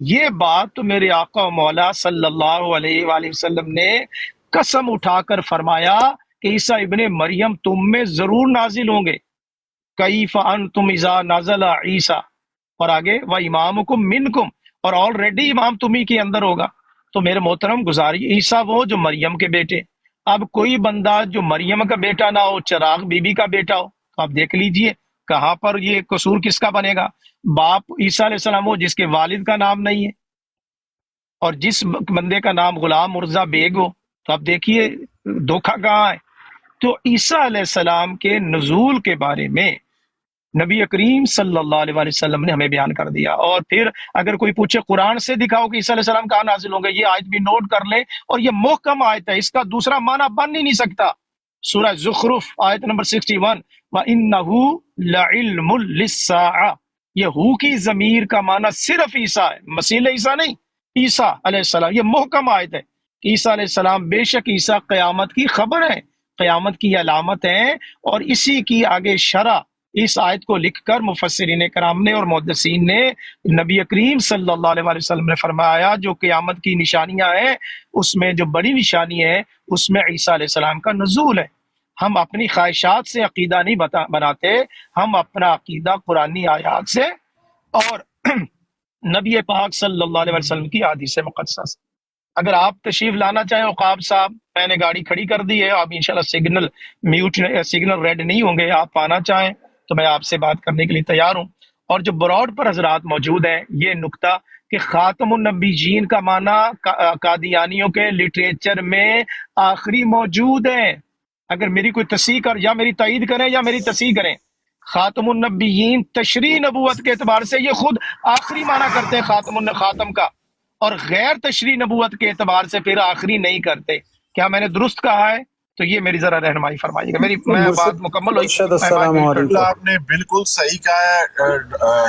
یہ بات تو میرے آقا و مولا صلی اللہ علیہ وآلہ وسلم نے قسم اٹھا کر فرمایا کہ عیسیٰ ابن مریم تم میں ضرور نازل ہوں گے، کیف انتم اذا نازل عیسیٰ، اور آگے وامامکم منکم، اور آلریڈی امام تمہیں کے اندر ہوگا۔ تو میرے محترم گزاری، عیسیٰ وہ جو مریم کے بیٹے، اب کوئی بندہ جو مریم کا بیٹا نہ ہو، چراغ بی بی کا بیٹا ہو، تو آپ دیکھ لیجئے کہاں پر یہ قصور کس کا بنے گا؟ باپ عیسیٰ علیہ السلام ہو جس کے والد کا نام نہیں ہے، اور جس بندے کا نام غلام مرزا بیگ ہو، تو آپ دیکھیے دھوکہ کہاں ہے۔ تو عیسیٰ علیہ السلام کے نزول کے بارے میں نبی کریم صلی اللہ علیہ وآلہ وسلم نے ہمیں بیان کر دیا۔ اور پھر اگر کوئی پوچھے قرآن سے دکھاؤ کہ عیسیٰ علیہ السلام کہاں نازل ہوں گے، یہ آیت بھی نوٹ کر لیں، اور یہ محکم آیت ہے، اس کا دوسرا معنی بن ہی نہیں سکتا۔ سورہ زخرف آیت نمبر 61، وَإِنَّهُ لَعِلْمٌ لِلسَّاعَةِ، یہ ہو کی ضمیر کا معنی صرف عیسیٰ ہے، مسیح عیسیٰ نہیں، عیسیٰ علیہ السلام۔ یہ محکم آیت ہے کہ عیسیٰ علیہ السلام، بے شک عیسیٰ قیامت کی خبر ہے، قیامت کی علامت ہے، اور اسی کی آگے شرح اس آیت کو لکھ کر مفسرین کرام نے اور محدثین نے نبی کریم صلی اللہ علیہ وآلہ وسلم نے فرمایا جو قیامت کی نشانیاں ہیں اس میں جو بڑی نشانی ہے اس میں عیسیٰ علیہ السلام کا نزول ہے۔ ہم اپنی خواہشات سے عقیدہ نہیں بناتے، ہم اپنا عقیدہ قرآنی آیات سے اور نبی پاک صلی اللہ علیہ وسلم کی حدیث مقدسہ سے۔ اگر آپ تشریف لانا چاہیں عقاب صاحب، میں نے گاڑی کھڑی کر دی ہے، آپ انشاءاللہ سگنل ریڈ نہیں ہوں گے، آپ آنا چاہیں تو میں آپ سے بات کرنے کے لیے تیار ہوں۔ اور جو براڈ پر حضرات موجود ہیں، یہ نکتہ کہ خاتم النبیین کا معنی قادیانیوں کے لٹریچر میں آخری موجود ہے۔ اگر میری کوئی تصحیح کر یا میری تائید کریں یا میری تصحیح کریں، خاتم النبیین تشریح نبوت کے اعتبار سے یہ خود آخری معنی کرتے ہیں خاتم کا، اور غیر تشریح نبوت کے اعتبار سے پھر آخری نہیں کرتے۔ کیا میں نے درست کہا ہے؟ تو یہ میری ذرا رہنمائی فرمائیے گا، میں بات مکمل ہوئی۔ آپ نے بالکل صحیح کہا ہے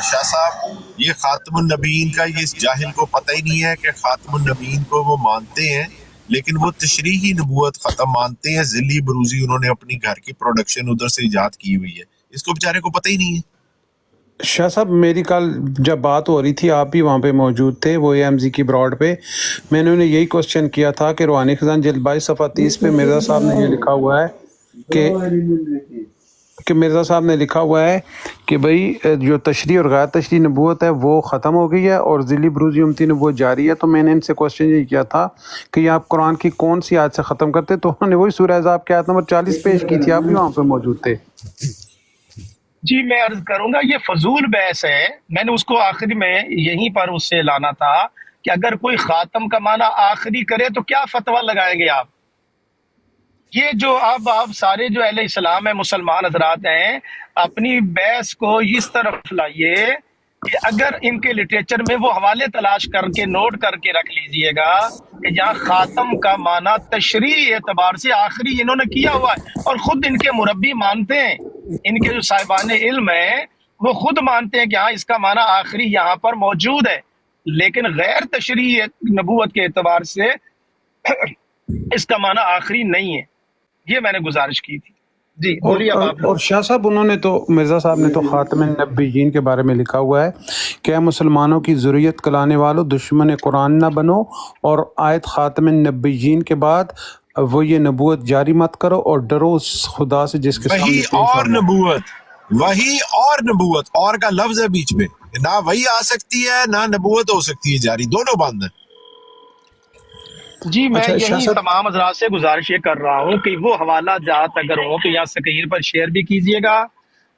شاہ صاحب، یہ خاتم النبیین کا یہ اس جاہل کو پتہ ہی نہیں ہے کہ خاتم النبیین کو وہ مانتے ہیں لیکن وہ تشریحی نبوت ختم مانتے ہیں، ذلی بروزی انہوں نے اپنی گھر کی پروڈکشن ادھر سے ایجاد کی ہوئی ہے، اس کو بیچارے کو پتہ ہی نہیں ہے۔ شاہ صاحب میری کل جب بات ہو رہی تھی آپ بھی وہاں پہ موجود تھے، وہ اے ایم زی کی براڈ پہ، میں نے انہیں یہی کوسچن کیا تھا کہ روحانی خزان جلد 22 صفحہ 30 پہ مرزا صاحب نے یہ لکھا ہوا ہے کہ مرزا صاحب نے لکھا ہوا ہے کہ بھئی جو تشریح اور غیر تشریح نبوت ہے وہ ختم ہو گئی ہے اور ذلی بروزی امتی نبوت جاری ہے۔ تو میں نے ان سے کوسچن یہ کیا تھا کہ یہ آپ قرآن کی کون سی آیت سے ختم کرتے، تو انہوں نے وہی سورہ احزاب کی آیت نمبر 40 پیش کی تھی، آپ بھی وہاں پہ موجود تھے۔ جی میں عرض کروں گا یہ فضول بحث ہے، میں نے اس کو آخری میں یہیں پر اس سے لانا تھا کہ اگر کوئی خاتم کا معنی آخری کرے تو کیا فتویٰ لگائیں گے آپ؟ یہ جو آپ سارے جو اہل اسلام ہیں، مسلمان حضرات ہیں، اپنی بحث کو اس طرف لائیے کہ اگر ان کے لٹریچر میں وہ حوالے تلاش کر کے نوٹ کر کے رکھ لیجئے گا کہ جہاں خاتم کا معنی تشریح اعتبار سے آخری انہوں نے کیا ہوا ہے، اور خود ان کے مربی مانتے ہیں، ان کے جو صاحبان علم ہیں وہ خود مانتے ہیں کہ ہاں اس کا معنی آخری یہاں پر موجود ہے، لیکن غیر تشریح نبوت کے اعتبار سے اس کا معنی آخری نہیں ہے۔ یہ میں نے گزارش کی تھی۔ جی بولیے اب آپ. اور شاہ صاحب انہوں نے تو مرزا صاحب نے تو خاتم النبیین کے بارے میں لکھا ہوا ہے کہ اے مسلمانوں کی ذریت کلانے والوں دشمن قرآن نہ بنو، اور آیت خاتم النبیین کے بعد وہ یہ نبوت جاری مت کرو اور ڈرو اس خدا سے جس کے سامنے وہی پیش اور ہونا۔ نبوت اور کا لفظ ہے بیچ میں، نہ وہی آ سکتی ہے نہ نبوت ہو سکتی ہے جاری، دونوں بند ہیں۔ جی میں اچھا، شاہ یہی صاحب تمام حضرات سے گزارش یہ کر رہا ہوں کہ وہ حوالہ جات اگر ہوں تو یہاں سکرین پر شیئر بھی کیجئے گا،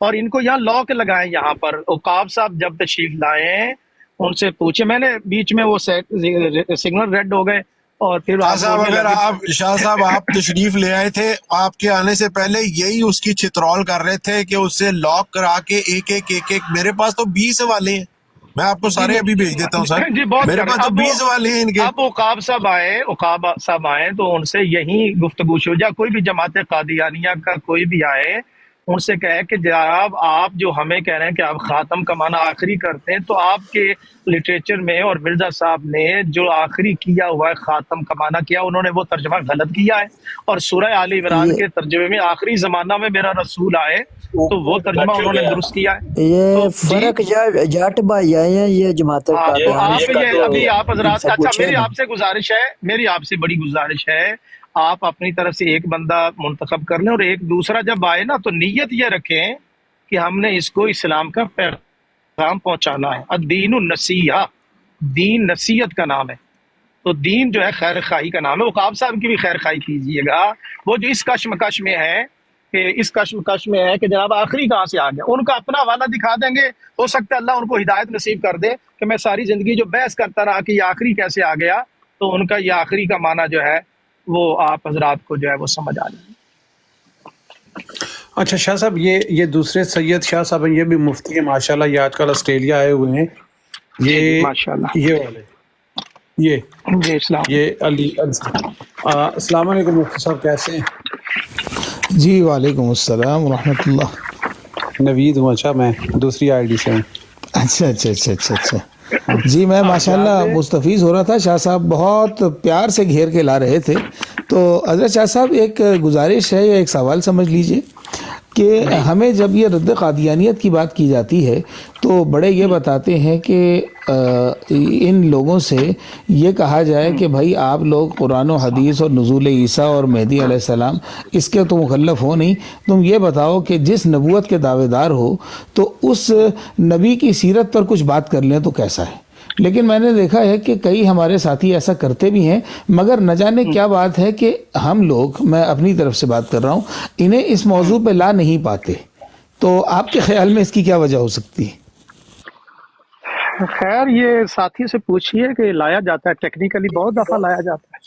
اور ان کو یہاں لاک لگائیں۔ یہاں پر عقاب صاحب جب تشریف لائیں ان سے پوچھیں، میں نے بیچ میں وہ سگنل ریڈ ہو گئے اور پھر شاہ صاحب آپ تشریف لے آئے تھے، آپ کے آنے سے پہلے یہی اس کی چترول کر رہے تھے کہ اسے لاک کرا کے ایک میرے پاس تو 20 حوالے ہیں، میں آپ کو سارے ابھی بھیج دیتا ہوں سر، میرے پاس تو 20 حوالے ہیں ان کے۔ اب عقاب صاحب آئے تو ان سے یہی گفتگو شروع، یا کوئی بھی جماعت قادیانیہ کا کوئی بھی آئے ان سے کہے کہ جناب آپ جو ہمیں کہہ رہے ہیں کہ آپ خاتم کا معنی آخری کرتے ہیں، تو آپ کے لٹریچر میں اور مرزا صاحب نے جو آخری کیا ہوا ہے خاتم کا معنی کیا، انہوں نے وہ ترجمہ غلط کیا ہے، اور سورہ آل عمران کے ترجمے میں آخری زمانہ میں میرا رسول آئے تو وہ ترجمہ انہوں نے درست کیا ہے۔ یہ فرق جاٹ بھائی آئے ہیں، یہ جماعت تو آپ یہ ابھی آپ حضرات، اچھا میری آپ سے گزارش ہے، میری آپ سے بڑی گزارش ہے، آپ اپنی طرف سے ایک بندہ منتخب کر لیں، اور ایک دوسرا جب آئے نا تو نیت یہ رکھیں کہ ہم نے اس کو اسلام کا پیغام پہنچانا ہے۔ الدین النصیحہ، دین نصیحت کا نام ہے، تو دین جو ہے خیر خواہی کا نام ہے۔ عقاب صاحب کی بھی خیر خواہی کیجیے گا، وہ جو اس کشمکش میں ہے کہ جناب آخری کہاں سے آ گیا، ان کا اپنا حوالہ دکھا دیں گے، ہو سکتا ہے اللہ ان کو ہدایت نصیب کر دے کہ میں ساری زندگی جو بحث کرتا رہا کہ یہ آخری کیسے آ گیا، تو ان کا یہ آخری کا معنی جو ہے وہ آپ حضرات کو جو ہے وہ سمجھ آ جائے۔ اچھا شاہ صاحب، یہ دوسرے سید شاہ صاحب ہیں، یہ بھی مفتی ہیں ماشاءاللہ، یہ آج کل آسٹریلیا آئے ہوئے ہیں، یہ ماشاءاللہ یہ والے یہ علی السلام علیکم مفتی صاحب، کیسے ہیں؟ جی وعلیکم السلام ورحمۃ اللہ۔ نوید مچا، میں دوسری آئی ڈی سے ہوں۔ اچھا جی، میں ماشاءاللہ مستفیض ہو رہا تھا، شاہ صاحب بہت پیار سے گھیر کے لا رہے تھے، تو حضرت شاہ صاحب ایک گزارش ہے یا ایک سوال سمجھ لیجئے کہ ہمیں جب یہ رد قادیانیت کی بات کی جاتی ہے تو بڑے یہ بتاتے ہیں کہ ان لوگوں سے یہ کہا جائے کہ بھائی آپ لوگ قرآن و حدیث اور نزول عیسیٰ اور مہدی علیہ السلام اس کے تو مکلف ہو نہیں، تم یہ بتاؤ کہ جس نبوت کے دعوے دار ہو تو اس نبی کی سیرت پر کچھ بات کر لیں تو کیسا ہے۔ لیکن میں نے دیکھا ہے کہ کئی ہمارے ساتھی ایسا کرتے بھی ہیں، مگر نہ جانے کیا بات ہے کہ ہم لوگ، میں اپنی طرف سے بات کر رہا ہوں، انہیں اس موضوع پہ لا نہیں پاتے، تو آپ کے خیال میں اس کی کیا وجہ ہو سکتی ہے؟ خیر یہ ساتھی سے پوچھئے کہ لایا جاتا ہے، ٹیکنیکلی بہت دفعہ لایا جاتا ہے۔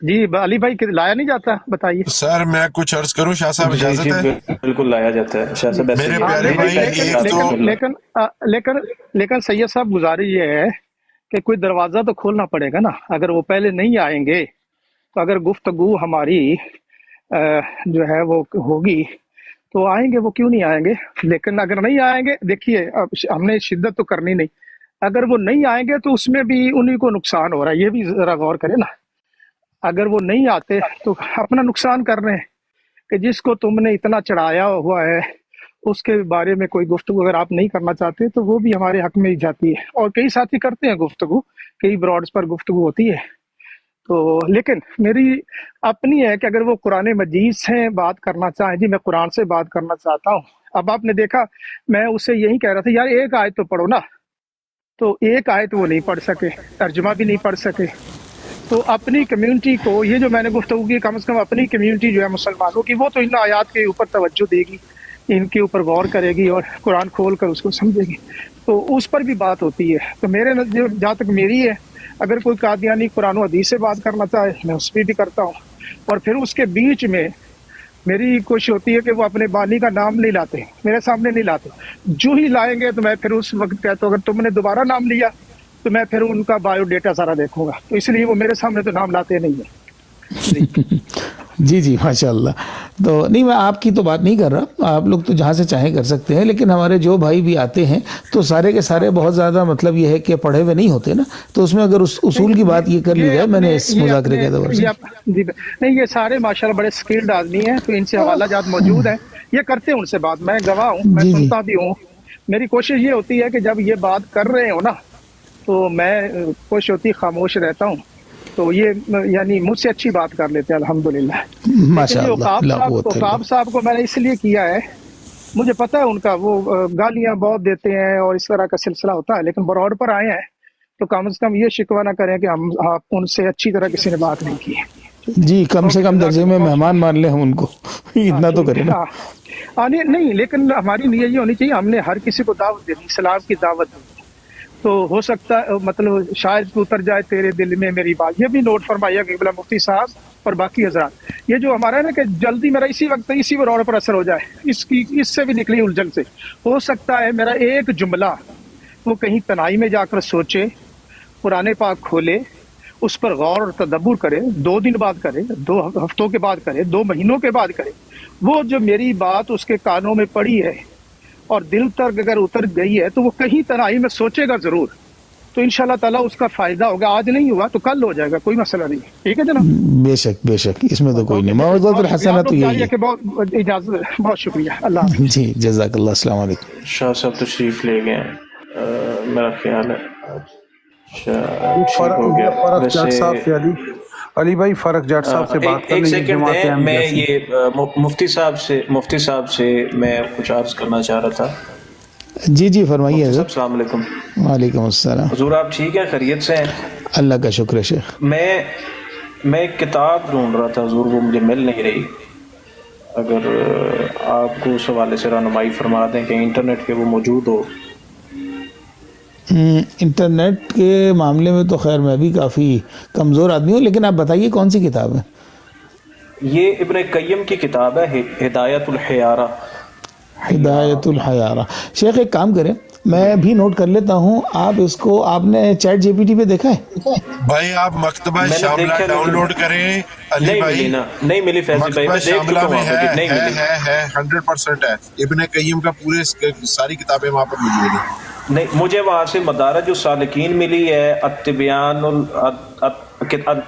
جی علی بھائی کہ لایا نہیں جاتا، بتائیے سر۔ میں کچھ عرض کروں شاہ صاحب، اجازت ہے؟ بالکل لایا جاتا ہے شاہ صاحب، میرے پیارے بھائی، لیکن سید صاحب گزارش یہ ہے کہ کوئی دروازہ تو کھولنا پڑے گا نا، اگر وہ پہلے نہیں آئیں گے تو اگر گفتگو ہماری جو ہے وہ ہوگی تو آئیں گے، وہ کیوں نہیں آئیں گے؟ لیکن اگر نہیں آئیں گے، دیکھیے ہم نے شدت تو کرنی نہیں، اگر وہ نہیں آئیں گے تو اس میں بھی انہی کو نقصان ہو رہا ہے، یہ بھی ذرا غور کریں نا۔ اگر وہ نہیں آتے تو اپنا نقصان کر رہے ہیں کہ جس کو تم نے اتنا چڑھایا ہوا ہے اس کے بارے میں کوئی گفتگو اگر آپ نہیں کرنا چاہتے تو وہ بھی ہمارے حق میں ہی جاتی ہے، اور کئی ساتھی کرتے ہیں گفتگو، کئی براڈز پر گفتگو ہوتی ہے۔ تو لیکن میری اپنی ہے کہ اگر وہ قرآن مجید سے بات کرنا چاہیں، جی میں قرآن سے بات کرنا چاہتا ہوں، اب آپ نے دیکھا میں اسے یہی کہہ رہا تھا یار ایک آیت تو پڑھو نا، تو ایک آیت وہ نہیں پڑھ سکے، ترجمہ بھی نہیں پڑھ سکے، تو اپنی کمیونٹی کو یہ جو میں نے گفتگو کی، کم از کم اپنی کمیونٹی جو ہے مسلمانوں کی، وہ تو ان آیات کے اوپر توجہ دے گی، ان کے اوپر غور کرے گی اور قرآن کھول کر اس کو سمجھے گی، تو اس پر بھی بات ہوتی ہے۔ تو میرے جہاں تک میری ہے، اگر کوئی قادیانی قرآن و حدیث سے بات کرنا چاہے میں اس پہ بھی کرتا ہوں، اور پھر اس کے بیچ میں میری کوشش ہوتی ہے کہ وہ اپنے بانی کا نام نہیں لاتے، میرے سامنے نہیں لاتے، جو ہی لائیں گے تو میں پھر اس وقت کہتا ہوں اگر تم نے دوبارہ نام لیا تو میں پھر ان کا بایو ڈیٹا سارا دیکھوں گا، تو اس لیے وہ میرے سامنے تو نام لاتے نہیں ہیں۔ جی ماشاءاللہ۔ تو نہیں، میں آپ کی تو بات نہیں کر رہا، آپ لوگ تو جہاں سے چاہیں کر سکتے ہیں، لیکن ہمارے جو بھائی بھی آتے ہیں تو سارے کے سارے بہت زیادہ مطلب یہ ہے کہ پڑھے ہوئے نہیں ہوتے نا، تو اس میں اگر اس اصول کی بات یہ کر لی جائے، میں نے اس مذاکرے کے دور سے نہیں، یہ سارے ماشاءاللہ بڑے سکلڈ آدمی ہیں، تو ان سے حوالہ جات موجود ہیں، یہ کرتے ہیں ان سے بات, میں گواہ ہوں, میں سنتا بھی ہوں. میری کوشش یہ ہوتی ہے کہ جب یہ بات کر رہے ہو نا تو میں کوشش ہوتی خاموش رہتا ہوں, تو یہ یعنی مجھ سے اچھی بات کر لیتے ہیں الحمدللہ. عقاب صاحب کو میں نے اس لیے کیا ہے, مجھے پتا ہے ان کا وہ گالیاں بہت دیتے ہیں اور اس طرح کا سلسلہ ہوتا ہے, لیکن براڈ پر آئے ہیں تو کم از کم یہ شکوہ نہ کریں کہ ہم آپ ان سے اچھی طرح کسی نے بات نہیں کی ہے. جی کم سے کم درجے میں مہمان مان لیں ہم ان کو, اتنا تو کریں نا. نہیں, لیکن ہماری نیت یہ ہونی چاہیے, ہم نے ہر کسی کو دعوت دینی, اسلام کی دعوت دینی, تو ہو سکتا ہے مطلب شاید اتر جائے تیرے دل میں میری بات. یہ بھی نوٹ فرمائیے قبلہ مفتی صاحب اور باقی حضرات, یہ جو ہمارا ہے نا کہ جلدی میرا اسی وقت اسی روڈ پر اثر ہو جائے, اس سے بھی نکلی الجھن سے. ہو سکتا ہے میرا ایک جملہ وہ کہیں تنہائی میں جا کر سوچے, قرآن پاک کھولے, اس پر غور اور تدبر کرے, 2 دن بعد کرے, 2 ہفتوں کے بعد کرے, 2 مہینوں کے بعد کرے. وہ جو میری بات اس کے کانوں میں پڑی ہے اور دل تک اگر اتر گئی ہے تو وہ کہیں تنہائی میں سوچے گا ضرور, تو انشاءاللہ تعالیٰ اس کا فائدہ ہوگا. آج نہیں ہوا تو کل ہو جائے گا, کوئی مسئلہ نہیں. ٹھیک ہے جناب, بے شک بے شک, اس میں تو کوئی نہیں. موعظۃ الحسنہ تو یہی ہے. بہت اجازت, بہت شکریہ, اللہ حافظ. جی جزاک اللہ, السلام علیکم. شاہ صاحب تشریف لے گئے ہیں میرا خیال ہے. فرق جاٹ صاحب سے علی بھائی, فرق جاٹ صاحب سے بات ایک سیکنڈ ہے, میں یہ مفتی صاحب سے میں کچھ عرض کرنا چاہ رہا تھا. جی جی فرمائیے حضرت. السلام علیکم. وعلیکم السلام. حضور آپ ٹھیک ہیں, خیریت سے ہیں؟ اللہ کا شکر ہے شیخ. میں ایک کتاب ڈھونڈ رہا تھا حضور, وہ مجھے مل نہیں رہی. اگر آپ کو اس حوالے سے رہنمائی فرما دیں کہ انٹرنیٹ پہ وہ موجود ہو. انٹرنیٹ کے معاملے میں تو خیر میں بھی کافی کمزور آدمی ہوں, لیکن آپ بتائیے کون سی کتاب ہے؟ یہ ابن قیم کی کتاب ہے, ہدایت الحیارہ. ہدایت الحیارہ. شیخ ایک کام کریں, میں بھی نوٹ کر لیتا ہوں, آپ اس کو آپ نے چیٹ جی پی ٹی پہ دیکھا ہے؟ بھائی آپ مکتبہ شاملہ ڈاؤن لوڈ کریں. علی بھائی نہیں ملی فیضی بھائی, مکتبہ شاملہ میں ہے 100% ہے. ابن قیم کا پورے ساری کتابیں وہاں پر موجود ہیں. نہیں, مجھے وہاں سے مدارج السالکین ملی ہے,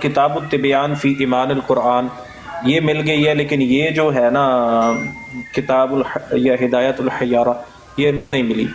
کتاب التبیان فی ایمان القرآن, یہ مل گئی ہے. لیکن یہ جو ہے نا کتاب یا ہدایت الحیارہ, یہ نہیں ملی.